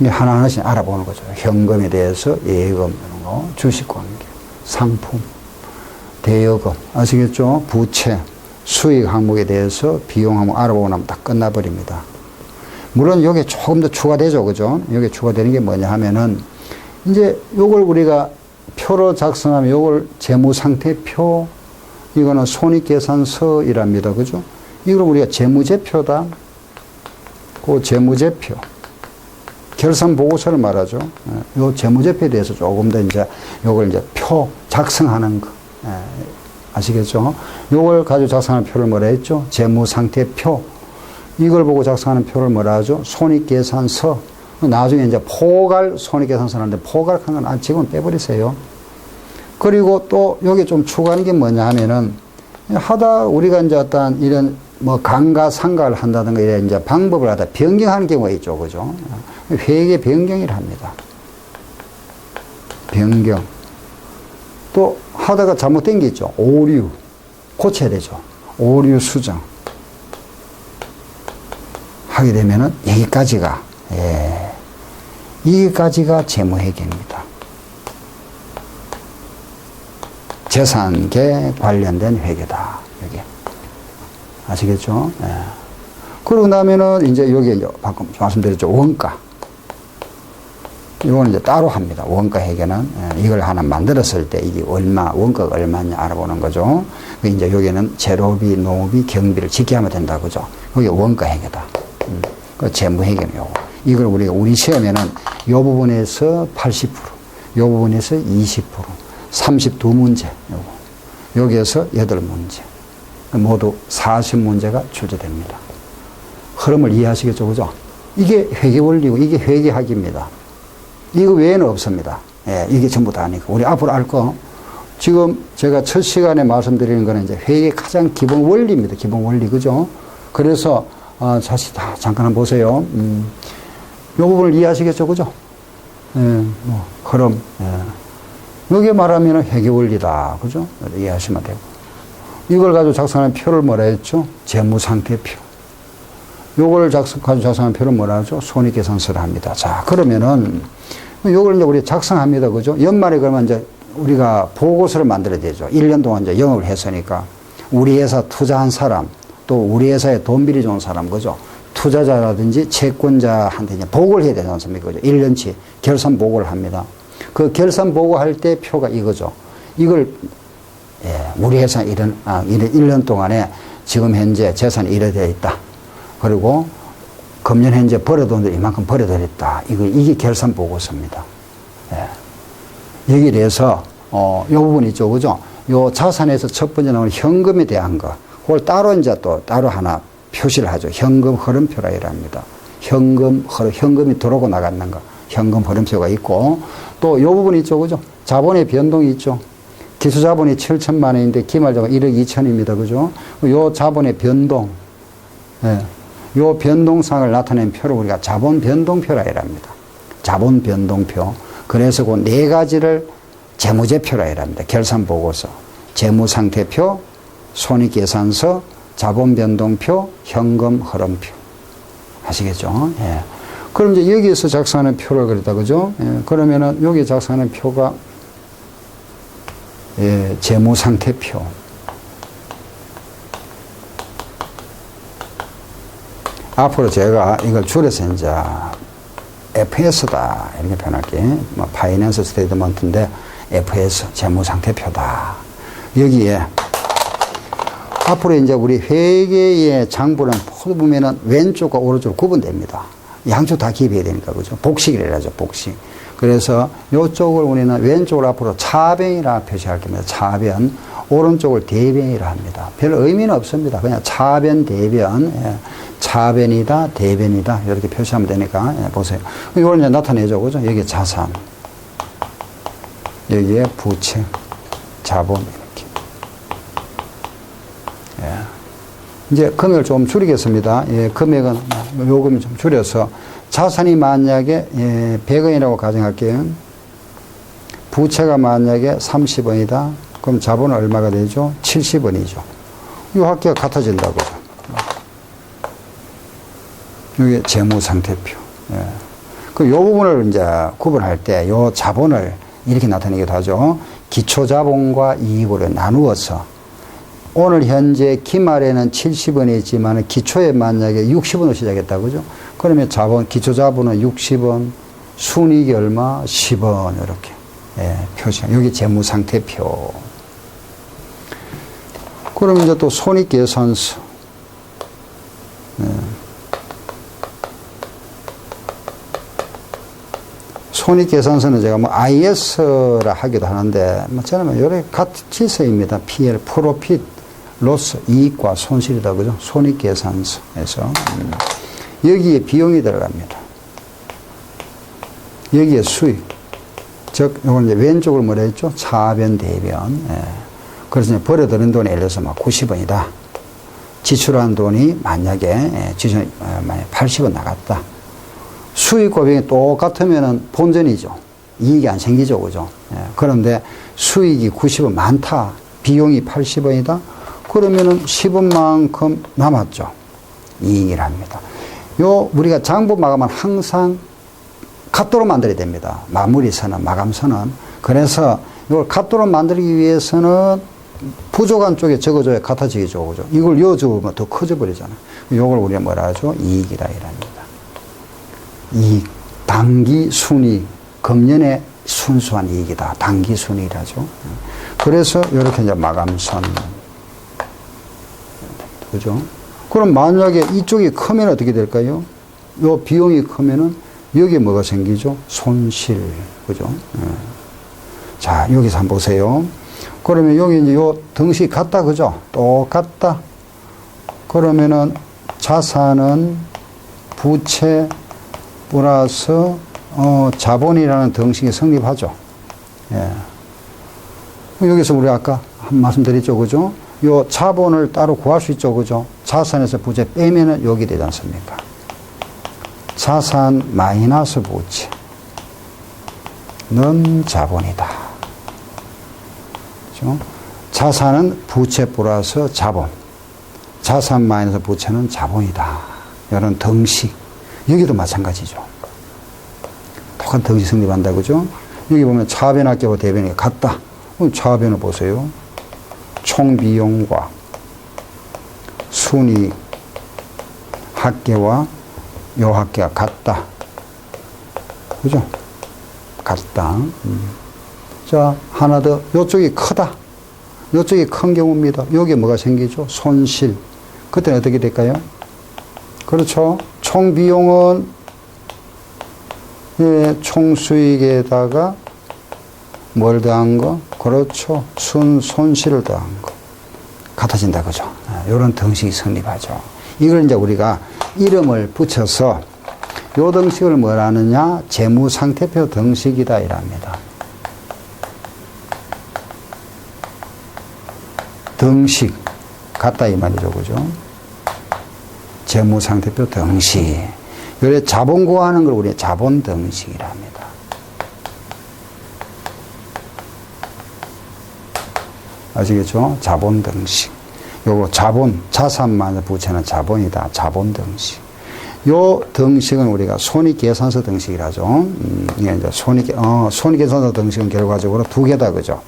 하나하나씩 알아보는 거죠. 현금에 대해서 예금, 이런 거, 주식 관계, 상품, 대여금, 아시겠죠? 부채, 수익 항목에 대해서 비용 항목 알아보고 나면 딱 끝나버립니다. 물론 요게 조금 더 추가되죠. 그죠? 요게 추가되는 게 뭐냐 하면은 이제 요걸 우리가 표로 작성하면 요걸 재무상태표, 이거는 손익계산서이랍니다. 그죠? 이걸 우리가 재무제표다. 그 재무제표. 결산보고서를 말하죠. 요 재무제표에 대해서 조금 더 이제 요걸 이제 표 작성하는 거. 아시겠죠? 요걸 가지고 작성하는 표를 뭐라 했죠? 재무상태표. 이걸 보고 작성하는 표를 뭐라 하죠? 손익계산서. 나중에 이제 포괄 손익계산서 하는데 포괄한 건 지금 빼버리세요. 그리고 또 여기 좀 추가하는 게 뭐냐 하면은 하다 우리가 이제 어떤 이런 뭐 감가상각을 한다든가 이런 이제 방법을 하다 변경하는 경우가 있죠. 그죠? 회계 변경이라 합니다. 변경. 또 하다가 잘못된 게 있죠. 오류. 고쳐야 되죠. 오류 수정. 하게 되면은 여기까지가 여기까지가 재무회계입니다. 재산계 관련된 회계다. 여기. 아시겠죠? 그러고 나면은 이제 여기 이제 방금 말씀드렸죠. 원가. 이거는 이제 따로 합니다. 원가 회계는. 이걸 하나 만들었을 때 이게 얼마, 원가가 얼마냐 알아보는 거죠. 이제 여기는 재료비, 농업비, 경비를 지켜야 된다. 그죠? 여기 원가 회계다. 그 재무회계는 요거. 이걸 우리가 우리 시험에는 요 부분에서 80%, 요 부분에서 20%, 32문제, 요거. 여기에서 8문제. 모두 40문제가 출제됩니다. 흐름을 이해하시겠죠? 그죠? 이게 회계원리고 이게 회계학입니다. 이거 외에는 없습니다. 이게 전부 다 아니고. 우리 앞으로 알 거. 지금 제가 첫 시간에 말씀드리는 거는 이제 회계 가장 기본 원리입니다. 기본 원리. 그죠? 그래서, 다시 다 잠깐 한번 보세요. 이 부분을 이해하시겠죠? 그죠? 그럼, 여기 말하면 회계원리다. 그죠? 이해하시면 되고. 이걸 가지고 작성하는 표를 뭐라 했죠? 재무상태표. 요걸 가지고 작성하는 표를 뭐라 하죠? 손익계산서를 합니다. 자, 그러면은, 요걸 이제 우리 작성합니다. 그죠? 연말에 그러면 이제 우리가 보고서를 만들어야 되죠. 1년 동안 이제 영업을 했으니까. 우리 회사 투자한 사람, 또 우리 회사에 돈 빌려 준 사람, 그죠? 투자자라든지 채권자한테 이제 보고를 해야 되지 않습니까? 그죠? 1년치 결산 보고를 합니다. 그 결산 보고할 때 표가 이거죠. 이걸, 우리 회사 1년 동안에 지금 현재 재산이 이래 되어 있다. 그리고 금년 현재 벌어둔 돈들 이만큼 벌어들였다. 이게 결산 보고서입니다. 여기에 대해서, 요 부분 있죠. 그죠? 요 자산에서 첫 번째 나오는 현금에 대한 거. 그걸 따로 이제 또 따로 하나 표시를 하죠. 현금 흐름표라 이랍니다. 현금이 들어오고 나가는 거. 현금 흐름표가 있고, 또 요 부분 있죠. 그죠? 자본의 변동이 있죠. 기수자본이 7천만 원인데 기말자본 1억 2천입니다. 그죠? 요 자본의 변동. 요 변동상을 나타낸 표를 우리가 자본 변동표라 이랍니다. 자본 변동표. 그래서 그 네 가지를 재무제표라 이랍니다. 결산보고서, 재무상태표, 손익계산서, 자본변동표, 현금 흐름표. 아시겠죠? 예. 그럼 이제 여기에서 작성하는 표를 그렸다, 그죠? 예. 그러면은 여기 작성하는 표가, 예, 재무상태표. 앞으로 제가 이걸 줄여서 이제 FS다. 이렇게 표현할게. 뭐, 파이낸스 스테이트먼트인데, FS, 재무상태표다. 여기에, 앞으로 이제 우리 회계의 장부는 모두 보면은 왼쪽과 오른쪽으로 구분됩니다. 양쪽 다 기입해야 되니까, 그죠? 복식이라 하죠, 복식. 그래서 이쪽을 우리는 왼쪽을 앞으로 차변이라 표시할 겁니다. 차변. 오른쪽을 대변이라 합니다. 별 의미는 없습니다. 그냥 차변, 대변. 예. 차변이다, 대변이다. 이렇게 표시하면 되니까, 예, 보세요. 이걸 이제 나타내죠, 그죠? 여기 자산. 여기에 부채, 자본, 이렇게. 예. 이제 금액을 좀 줄이겠습니다. 예, 금액은, 요금을 좀 줄여서, 자산이 만약에, 예, 100원이라고 가정할게요. 부채가 만약에 30원이다. 그럼 자본은 얼마가 되죠? 70원이죠. 이 합계가 같아진다고요. 이게 재무상태표. 예. 그 요 부분을 이제 구분할 때 요 자본을 이렇게 나타내기도 하죠. 기초자본과 이익으로 나누어서 오늘 현재 기말에는 70원이지만 기초에 만약에 60원으로 시작했다, 그죠? 그러면 자본, 기초자본은 60원, 순이익이 얼마? 10원, 이렇게. 예, 표시. 여기 재무상태표. 그럼 이제 또 손익계산서. 예. 손익계산서는 제가 뭐 IS라 하기도 하는데, 뭐 저는 여러 같이 쓰입니다. PL, 프로핏, 로스, 이익과 손실이다, 그죠? 손익계산서에서. 여기에 비용이 들어갑니다. 여기에 수익. 즉, 이건 이제 왼쪽을 뭐라 했죠? 차변, 대변. 예. 그래서 이제 버려들은 돈이 예를 들어서 막 90원이다. 지출한 돈이 만약에, 예, 지출, 만약에 80원 나갔다. 수익과 비용이 똑같으면은 본전이죠. 이익이 안 생기죠, 그죠? 예. 그런데 수익이 90원 많다. 비용이 80원이다. 그러면은 10원만큼 남았죠. 이익이랍니다. 우리가 장부 마감은 항상 갓도로 만들어야 됩니다. 마무리선언, 마감선언. 그래서 이걸 갓도로 만들기 위해서는 부족한 쪽에 적어줘야 같아지죠, 그죠? 이걸 이어주면 더 커져 버리잖아요. 이걸 우리가 뭐라 하죠? 이익이라 이랍니다. 이익, 단기 순이익, 금년의 순수한 이익이다. 단기 순이익이라죠. 그래서 이렇게 이제 마감선. 그죠? 그럼 만약에 이쪽이 크면 어떻게 될까요? 요 비용이 크면은 여기에 뭐가 생기죠? 손실. 그죠? 자, 여기서 한번 보세요. 그러면 여기 이제 요 등식 같다. 그죠? 똑같다. 그러면은 자산은 부채 플러스 자본이라는 등식이 성립하죠. 예. 여기서 우리 아까 한 말씀 드렸죠, 그죠? 요 자본을 따로 구할 수 있죠, 그죠? 자산에서 부채 빼면은 여기 되지 않습니까? 자산 마이너스 부채는 자본이다. 그죠? 자산은 부채 플러스 자본. 자산 마이너스 부채는 자본이다. 이런 등식. 여기도 마찬가지죠. 똑같은 등식 성립한다, 그죠? 여기 보면 차변 합계와 대변이 같다. 그럼 차변을 보세요. 총 비용과 순이익 합계와 요 합계가 같다. 그죠? 같다. 자, 하나 더. 요쪽이 크다. 요쪽이 큰 경우입니다. 여기에 뭐가 생기죠? 손실. 그때는 어떻게 될까요? 그렇죠. 총 비용은, 예, 총 수익에다가 뭘 더한 거? 그렇죠. 손실을 더한 거. 같아진다, 그죠? 이런 등식이 성립하죠. 이걸 이제 우리가 이름을 붙여서 요 등식을 뭐라 하느냐? 재무상태표 등식이다, 이랍니다. 등식. 같다, 이 말이죠, 그죠? 재무상태표 등식. 그래 자본 구하는 걸 우리 자본 등식이라 합니다. 아시겠죠? 자본 등식. 요거 자본, 자산만 부채는 자본이다. 자본 등식. 요 등식은 우리가 손익계산서 등식이라죠. 이게 이제 손익계산서 등식은 결과적으로 두 개다, 그죠?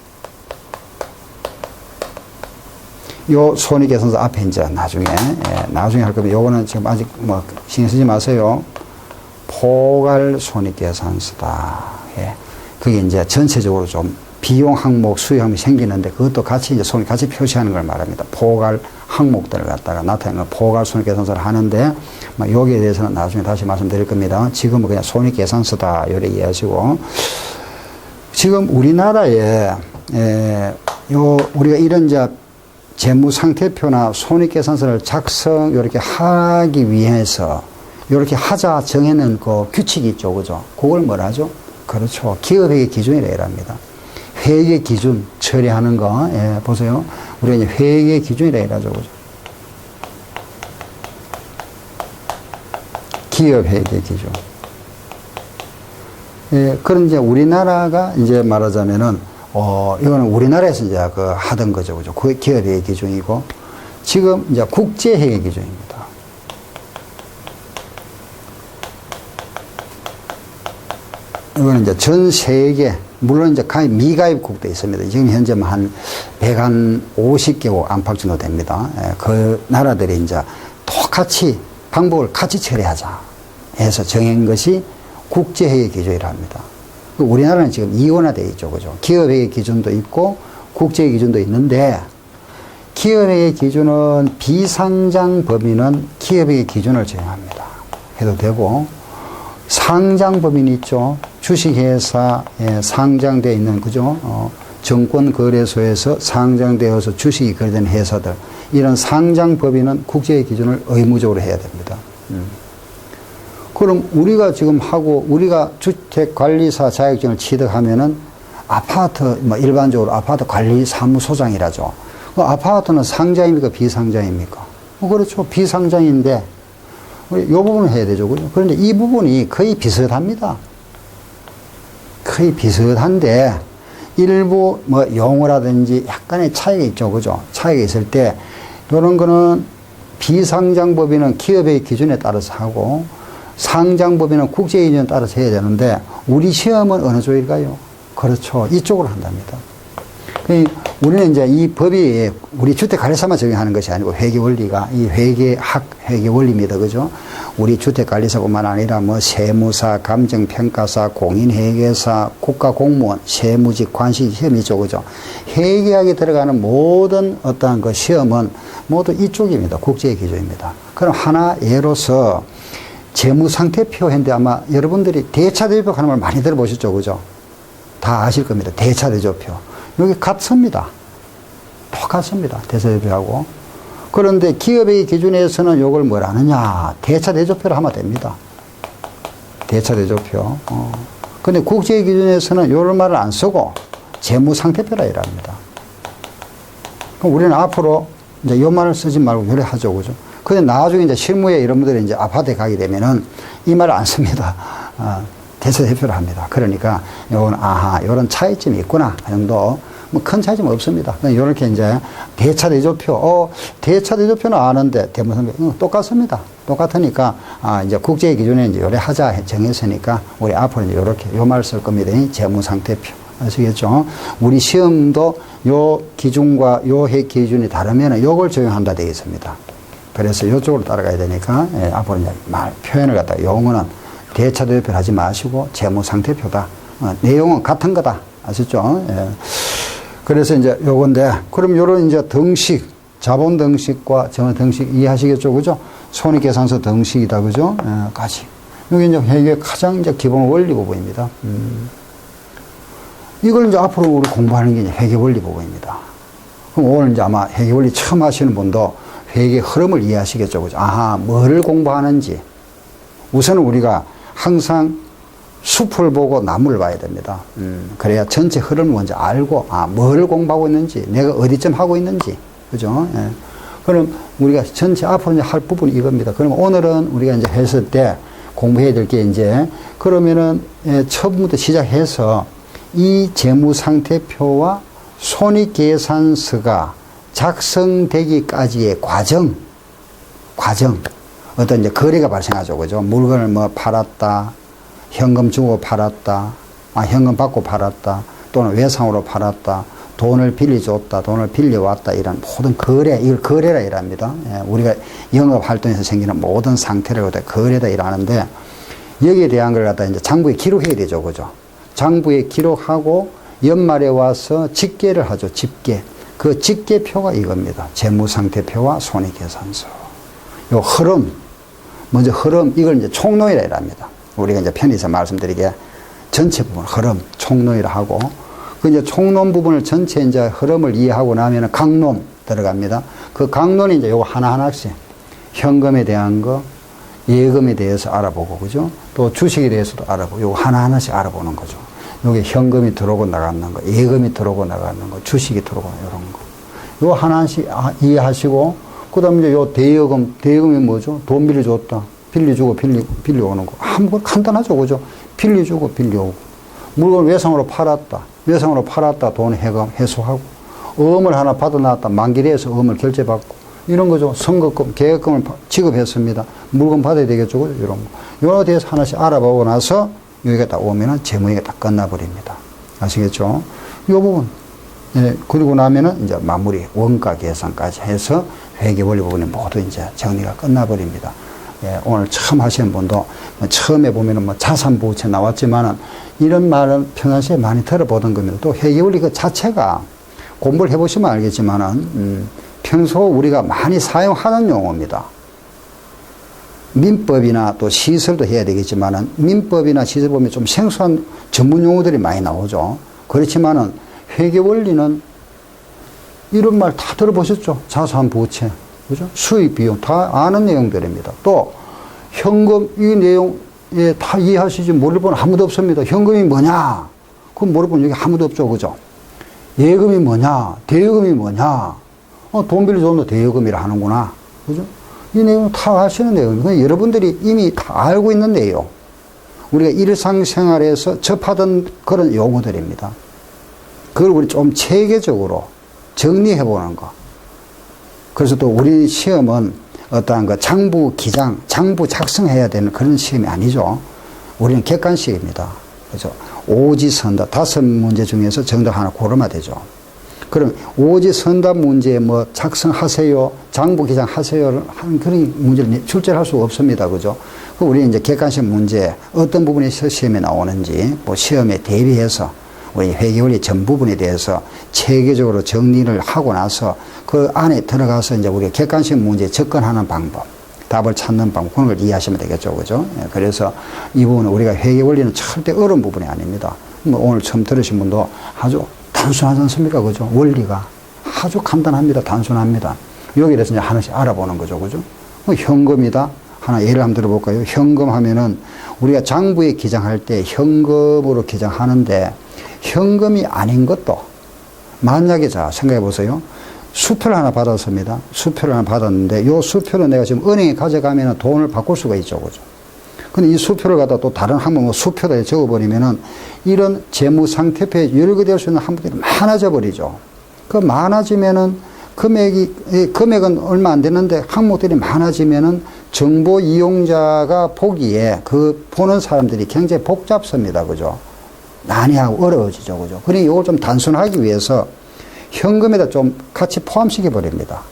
요 손익계산서 앞에 이제 나중에 할 거면 요거는 지금 아직 뭐 신경 쓰지 마세요. 포괄 손익계산서다. 예. 그게 이제 전체적으로 좀 비용 항목, 수익 항목이 생기는데 그것도 같이 이제 손익 같이 표시하는 걸 말합니다. 포괄 항목들을 갖다가 나타내는 걸 포괄 손익계산서를 하는데 여기에 대해서는 나중에 다시 말씀드릴 겁니다. 지금은 그냥 손익계산서다 이렇게 이해하시고 지금 우리나라에 우리가 이런 이제 재무상태표나 손익계산서를 이렇게 하기 위해서 이렇게 하자 정해놓은 그 규칙이 있죠, 그죠? 그걸 뭐라 하죠? 그렇죠. 기업회계 기준이라 이랍니다. 회계 기준 처리하는 거, 예, 보세요. 우리가 이제 회계 기준이라 이러죠, 그죠? 기업 회계 기준. 예, 그런 이제 우리나라가 이제 말하자면은, 이거는 우리나라에서 이제 하던 거죠, 그죠? 그 기업 회계 기준이고, 지금 이제 국제 회계 기준입니다. 이거는 이제 전 세계, 물론 이제 미가입국도 있습니다. 지금 현재 한 150개국 안팎 정도 됩니다. 그 나라들이 이제 똑같이 방법을 같이 처리하자 해서 정한 것이 국제회계 기준이라 합니다. 우리나라는 지금 이원화되어 있죠, 그죠? 기업회계 기준도 있고 국제회계 기준도 있는데 기업회계 기준은 비상장 법인은 기업회계 기준을 적용합니다. 해도 되고 상장 법인이 있죠. 주식회사에 상장되어 있는, 그죠? 증권거래소에서 상장되어서 주식이 거래된 회사들. 이런 상장 법인은 국제의 기준을 의무적으로 해야 됩니다. 그럼 우리가 지금 우리가 주택관리사 자격증을 취득하면은 아파트, 일반적으로 아파트 관리사무소장이라죠. 그 아파트는 상장입니까? 비상장입니까? 그렇죠. 비상장인데, 이 부분을 해야 되죠. 그죠? 그런데 이 부분이 거의 비슷합니다. 거의 비슷한데 일부 용어라든지 약간의 차이가 있죠, 그죠? 차이가 있을 때 이런 거는 비상장법인은 기업의 기준에 따라서 하고 상장법인은 국제의 기준에 따라서 해야 되는데 우리 시험은 어느 쪽일까요? 그렇죠, 이쪽으로 한답니다. 우리는 이제 이 법이 우리 주택관리사만 적용하는 것이 아니고 회계원리가 이 회계원리입니다. 그죠? 우리 주택관리사뿐만 아니라 세무사, 감정평가사, 공인회계사, 국가공무원, 세무직, 관시 시험이죠. 그죠? 회계학에 들어가는 모든 어떠한 그 시험은 모두 이쪽입니다. 국제의 기준입니다. 그럼 하나 예로서 재무상태표 했는데 아마 여러분들이 대차대조표 하는 걸 많이 들어보셨죠. 그죠? 다 아실 겁니다. 대차대조표. 여기 같습니다. 똑같습니다. 대차대조표하고. 그런데 기업의 기준에서는 이걸 뭐라 하느냐. 대차대조표를 하면 됩니다. 대차대조표. 근데 국제의 기준에서는 이런 말을 안 쓰고 재무상태표라 이랍니다. 그럼 우리는 앞으로 이제 이 말을 쓰지 말고 이래 하죠. 그죠? 근데 나중에 이제 실무에 이런 분들이 이제 아파트에 가게 되면은 이 말을 안 씁니다. 대차대조표를 합니다. 그러니까 요건 요런 차이점이 있구나. 그 정도. 큰 차이점 없습니다. 이렇게 이제 대차대조표, 대차대조표는 아는데 대무상태표 똑같습니다. 똑같으니까 이제 국제 기준에 이제 요래 하자 정했으니까 우리 앞으로 이제 요렇게 요 말 쓸 겁니다. 재무상태표. 아시겠죠? 우리 시험도 요 기준과 요 해 기준이 다르면 요걸 적용한다 되어 있습니다. 그래서 요쪽으로 따라가야 되니까 앞으로 이제 표현을 갖다가 용어는 대차대조표를 하지 마시고 재무상태표다. 내용은 같은 거다. 아셨죠? 예. 그래서 이제 요건데, 그럼 요런 이제 등식, 자본 등식과 정원 등식 이해하시겠죠? 그죠? 손익계산서 등식이다. 그죠? 예, 같이. 여기 이제 회계 가장 이제 기본 원리 부분입니다. 이걸 이제 앞으로 우리 공부하는 게 이제 회계 원리 부분입니다. 그럼 오늘 이제 아마 회계 원리 처음 하시는 분도 회계 흐름을 이해하시겠죠? 그죠? 뭐를 공부하는지. 우선은 우리가 항상 숲을 보고 나무를 봐야 됩니다. 그래야 전체 흐름을 먼저 알고, 뭘 공부하고 있는지, 내가 어디쯤 하고 있는지, 그죠? 예. 그럼 우리가 전체 앞으로 이제 할 부분이 이겁니다. 그럼 오늘은 우리가 이제 했을 때 공부해야 될 게 이제, 그러면은, 처음부터 시작해서 이 재무상태표와 손익계산서가 작성되기까지의 과정. 어떤 이제 거래가 발생하죠. 그죠? 물건을 뭐 팔았다, 현금 주고 팔았다, 현금 받고 팔았다, 또는 외상으로 팔았다, 돈을 빌려줬다, 돈을 빌려왔다, 이런 모든 거래, 이걸 거래라 이랍니다. 우리가 영업 활동에서 생기는 모든 상태를 갖다 거래다 이러는데, 여기에 대한 걸 갖다 이제 장부에 기록해야 되죠. 그죠? 장부에 기록하고 연말에 와서 집계를 하죠. 집계. 그 집계표가 이겁니다. 재무상태표와 손익계산서. 요 흐름, 먼저 흐름, 이걸 이제 총론이라 이랍니다. 우리가 이제 편의서 말씀드리게 전체 부분, 흐름, 총론이라 하고, 그 이제 총론 부분을 전체 이제 흐름을 이해하고 나면은 강론 들어갑니다. 그 강론이 이제 요거 하나하나씩 현금에 대한 거, 예금에 대해서 알아보고, 그죠? 또 주식에 대해서도 알아보고, 요거 하나하나씩 알아보는 거죠. 요게 현금이 들어오고 나가는 거, 예금이 들어오고 나가는 거, 주식이 들어오고 이런 거. 요 하나씩 이해하시고, 그 다음에 이제 요 대여금이 뭐죠? 돈 빌려줬다. 빌려주고 빌려오는 거. 뭐 간단하죠. 그죠? 빌려주고 빌려오고. 물건 외상으로 팔았다. 외상으로 팔았다. 돈 회수하고. 어음을 하나 받아놨다. 만기래에서 어음을 결제받고. 이런 거죠. 선거금, 계획금을 지급했습니다. 물건 받아야 되겠죠. 그죠? 이런 거. 요거에 대해서 하나씩 알아보고 나서 여기가 딱 오면은 재무회가 딱 끝나버립니다. 아시겠죠? 요 부분. 예, 그리고 나면은 이제 마무리, 원가 계산까지 해서 회계원리 부분이 모두 이제 정리가 끝나버립니다. 예, 오늘 처음 하시는 분도 처음에 보면은 뭐 자산부채 나왔지만은 이런 말은 평상시에 많이 들어보던 겁니다. 또 회계원리 그 자체가 공부를 해보시면 알겠지만은, 평소 우리가 많이 사용하는 용어입니다. 민법이나 또 시설도 해야 되겠지만은 민법이나 시설 보면 좀 생소한 전문 용어들이 많이 나오죠. 그렇지만은 회계원리는 이런 말 다 들어보셨죠? 자산부채, 그죠? 수익 비용 다 아는 내용들입니다. 또 현금 이 내용 다 이해하시지 모를 분은 아무도 없습니다. 현금이 뭐냐? 그럼 모를 분은 여기 아무도 없죠, 그죠? 예금이 뭐냐? 대여금이 뭐냐? 돈 빌려줬는데 대여금이라 하는구나, 그죠? 이 내용 다 아시는 내용입니다. 여러분들이 이미 다 알고 있는 내용. 우리가 일상생활에서 접하던 그런 용어들입니다. 그걸 우리 좀 체계적으로 정리해 보는 거. 그래서 또 우리 시험은 어떠한 그 장부 기장, 장부 작성해야 되는 그런 시험이 아니죠. 우리는 객관식입니다. 그죠? 오지선답 5문제 중에서 정답 하나 고르면 되죠. 그럼 오지선답 문제에 뭐 작성하세요, 장부 기장 하세요를 하는 그런 문제를 출제를 할 수가 없습니다. 그죠? 우리 이제 객관식 문제 어떤 부분에서 시험에 나오는지 뭐 시험에 대비해서 우리 회계원리 전 부분에 대해서 체계적으로 정리를 하고 나서 그 안에 들어가서 이제 우리가 객관식 문제에 접근하는 방법, 답을 찾는 방법, 그런 걸 이해하시면 되겠죠. 그죠? 그래서 이 부분은 우리가 회계원리는 절대 어려운 부분이 아닙니다. 뭐 오늘 처음 들으신 분도 아주 단순하지 않습니까? 그죠? 원리가 아주 간단합니다. 단순합니다. 여기에 대해서 이제 하나씩 알아보는 거죠. 그죠? 현금이다. 하나 예를 한번 들어볼까요? 현금 하면은 우리가 장부에 기장할 때 현금으로 기장하는데 현금이 아닌 것도 만약에 자 생각해 보세요. 수표를 하나 받았습니다. 수표를 하나 받았는데 이 수표를 내가 지금 은행에 가져가면 돈을 바꿀 수가 있죠. 그죠? 근데 이 수표를 갖다 또 다른 한번 뭐 수표에 적어버리면은 이런 재무상태표에 열거될 수 있는 항목들이 많아져 버리죠. 그 많아지면은 금액은 얼마 안 되는데 항목들이 많아지면은 정보 이용자가 보기에 그 보는 사람들이 굉장히 복잡습니다. 그죠? 난해하고 어려워지죠. 그죠? 그러니 이걸 좀 단순하기 위해서 현금에다 좀 같이 포함시켜 버립니다.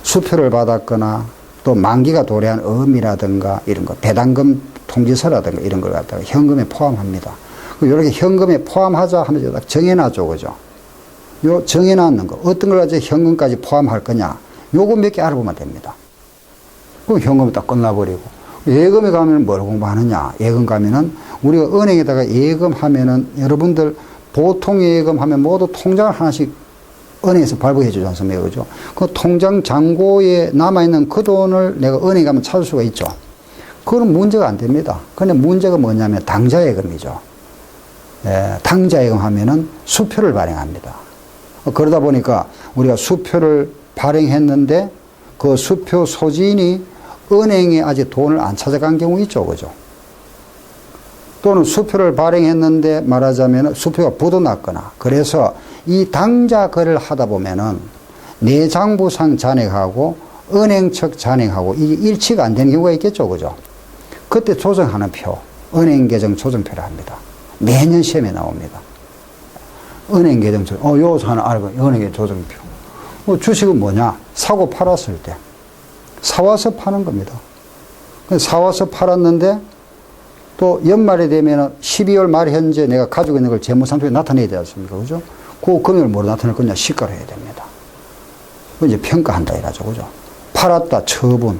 수표를 받았거나 또 만기가 도래한 어음이라든가 이런 거, 배당금 통지서라든가 이런 걸 갖다가 현금에 포함합니다. 이렇게 현금에 포함하자 하면서 딱 정해놨죠. 그죠? 요 정해놨는 거, 어떤 걸 가지고 현금까지 포함할 거냐, 요거 몇 개 알아보면 됩니다. 그럼 현금이 딱 끝나버리고. 예금에 가면 뭘 공부하느냐? 예금 가면은 우리가 은행에다가 예금하면은 여러분들 보통 예금하면 모두 통장을 하나씩 은행에서 발부해 주지 않습니까? 그죠? 그 통장 잔고에 남아있는 그 돈을 내가 은행에 가면 찾을 수가 있죠. 그건 문제가 안 됩니다. 근데 문제가 뭐냐면 당좌예금이죠. 예, 당좌예금 하면은 수표를 발행합니다. 그러다 보니까 우리가 수표를 발행했는데 그 수표 소지인이 은행에 아직 돈을 안 찾아간 경우 있죠. 그죠? 또는 수표를 발행했는데 말하자면 수표가 부도났거나 그래서 이 당좌 거래를 하다 보면은 내장부상 잔액하고 은행측 잔액하고 이게 일치가 안 되는 경우가 있겠죠. 그죠? 그때 조정하는 표, 은행계정 조정표를 합니다. 매년 시험에 나옵니다. 은행계정 조정, 요거 하나 알고, 은행계정 조정표. 주식은 뭐냐? 사고 팔았을 때. 사와서 파는 겁니다. 사와서 팔았는데 또 연말이 되면 12월 말 현재 내가 가지고 있는 걸 재무상표에 나타내야 되지 않습니까? 그죠? 그 금액을 뭐로 나타낼 거냐? 시가로 해야 됩니다. 이제 평가한다 이라죠. 그죠? 팔았다, 처분,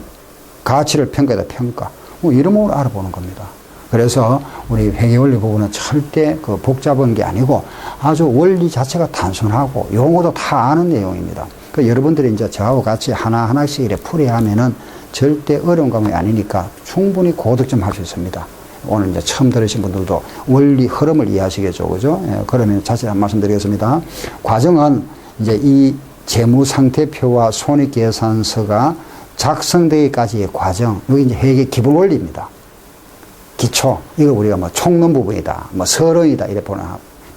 가치를 평가하다, 평가. 이런 부분을 알아보는 겁니다. 그래서 우리 회계원리 부분은 절대 그 복잡한 게 아니고 아주 원리 자체가 단순하고 용어도 다 아는 내용입니다. 그 여러분들이 이제 저하고 같이 하나하나씩 이렇게 풀이야 하면은 절대 어려운 과목이 아니니까 충분히 고득점 할 수 있습니다. 오늘 이제 처음 들으신 분들도 원리 흐름을 이해하시겠죠. 그죠? 예, 그러면 자세히 한 말씀 드리겠습니다. 과정은 이제 이 재무상태표와 손익계산서가 작성되기까지의 과정, 여기 이제 회계 기본 원리입니다. 기초, 이거 우리가 뭐 총론 부분이다, 뭐 서론이다, 이렇게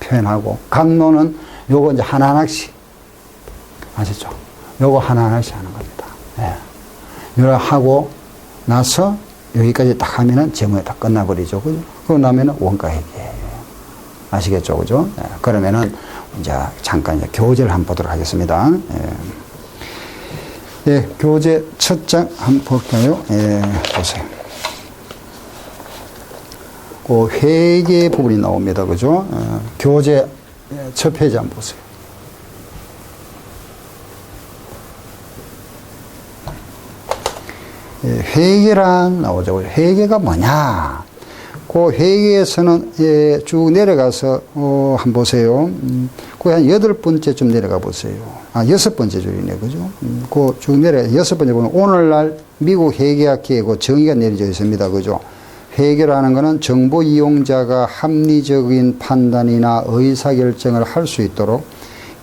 표현하고, 강론은 요거 이제 하나하나씩, 아시죠? 요거 하나하나씩 하는 겁니다. 예. 요거 하고 나서 여기까지 딱 하면은 재무에 다 끝나버리죠. 그죠? 그러고 나면은 원가회계. 아시겠죠? 그죠? 예. 그러면은 이제 잠깐 이제 교재를 한번 보도록 하겠습니다. 예. 예, 교재 첫 장 한번 볼까요? 예, 보세요. 그 회계 부분이 나옵니다. 그죠? 교재 첫 페이지 한번 보세요. 예, 회계란 나오죠. 회계가 뭐냐? 그 회계에서는 예, 쭉 내려가서 한번 보세요. 거의 한 8번째쯤 내려가 보세요. 6번째 줄이네. 그죠? 그 쭉 내려 6번째 보면 오늘날 미국 회계학회에 그 정의가 내려져 있습니다. 그죠? 회계라는 것은 정보 이용자가 합리적인 판단이나 의사결정을 할 수 있도록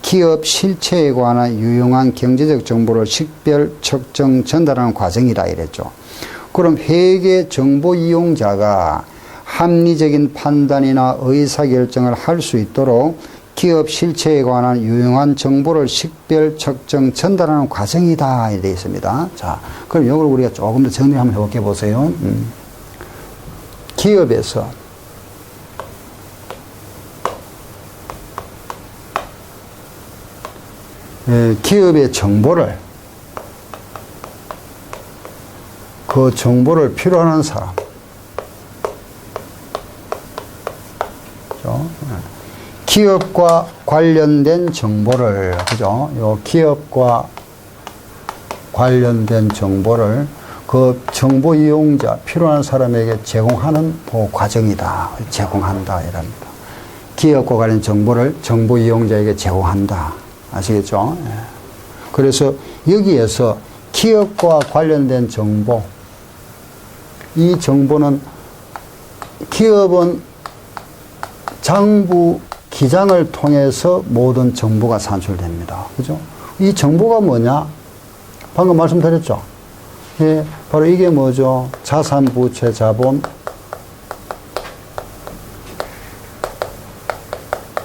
기업 실체에 관한 유용한 경제적 정보를 식별, 측정, 전달하는 과정이다 이랬죠. 그럼 회계 정보 이용자가 합리적인 판단이나 의사결정을 할 수 있도록 기업 실체에 관한 유용한 정보를 식별, 측정, 전달하는 과정이다 이렇게 되어 있습니다. 자, 그럼 이걸 우리가 조금 더 정리 한번 해볼게 보세요. 기업에서 기업의 정보를 그 정보를 필요한 사람 그죠? 기업과 관련된 정보를 그죠? 요 기업과 관련된 정보를 그 정보 이용자 필요한 사람에게 제공하는 그 과정이다. 제공한다 이랍니다. 기업과 관련 정보를 정보 이용자에게 제공한다. 아시겠죠? 예. 그래서 여기에서 기업과 관련된 정보, 이 정보는 기업은 장부 기장을 통해서 모든 정보가 산출됩니다. 그죠? 이 정보가 뭐냐? 방금 말씀드렸죠? 예, 바로 이게 뭐죠? 자산, 부채, 자본,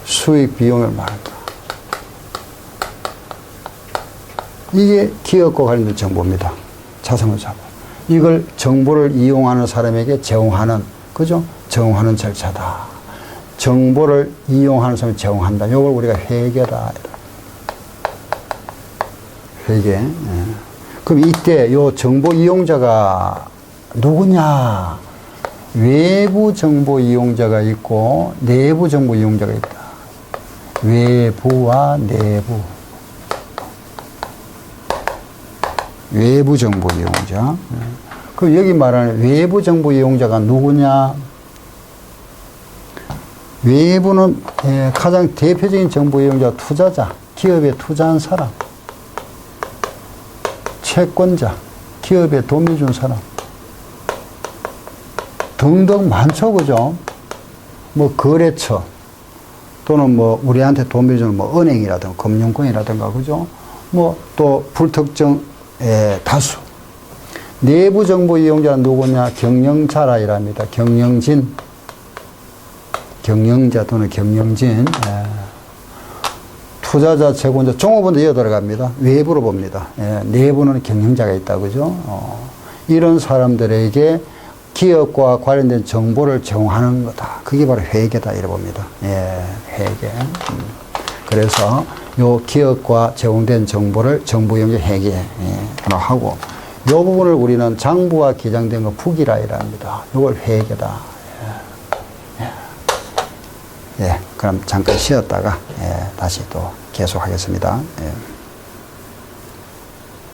수익, 비용을 말한다. 이게 기업과 관련된 정보입니다. 자산과 자본. 이걸 정보를 이용하는 사람에게 제공하는, 그죠? 제공하는 절차다. 정보를 이용하는 사람에게 제공한다. 이걸 우리가 회계다. 회계. 예. 그럼 이때 요 정보 이용자가 누구냐? 외부 정보 이용자가 있고 내부 정보 이용자가 있다. 외부와 내부. 외부 정보 이용자. 그럼 여기 말하는 외부 정보 이용자가 누구냐? 외부는 가장 대표적인 정보 이용자 투자자, 기업에 투자한 사람. 채권자, 기업에 돈을 준 사람 등등 많죠, 그죠? 뭐 거래처 또는 뭐 우리한테 돈을 주는 뭐 은행이라든가 금융권이라든가 그죠? 뭐 또 불특정 다수. 내부 정보 이용자는 누구냐? 경영자라 이랍니다. 경영진. 경영자 또는 경영진, 투자자, 채권자, 종업원도 이어 들어갑니다. 외부로 봅니다. 내부는 경영자가 있다, 그죠? 이런 사람들에게 기업과 관련된 정보를 제공하는 거다. 그게 바로 회계다, 이래 봅니다. 회계. 그래서 요 기업과 제공된 정보를 정부 영역 회계 하고, 요 부분을 우리는 장부와 기장된 거 부기라 이랍니다. 요걸 회계다. 그럼 잠깐 쉬었다가 다시 또 계속하겠습니다.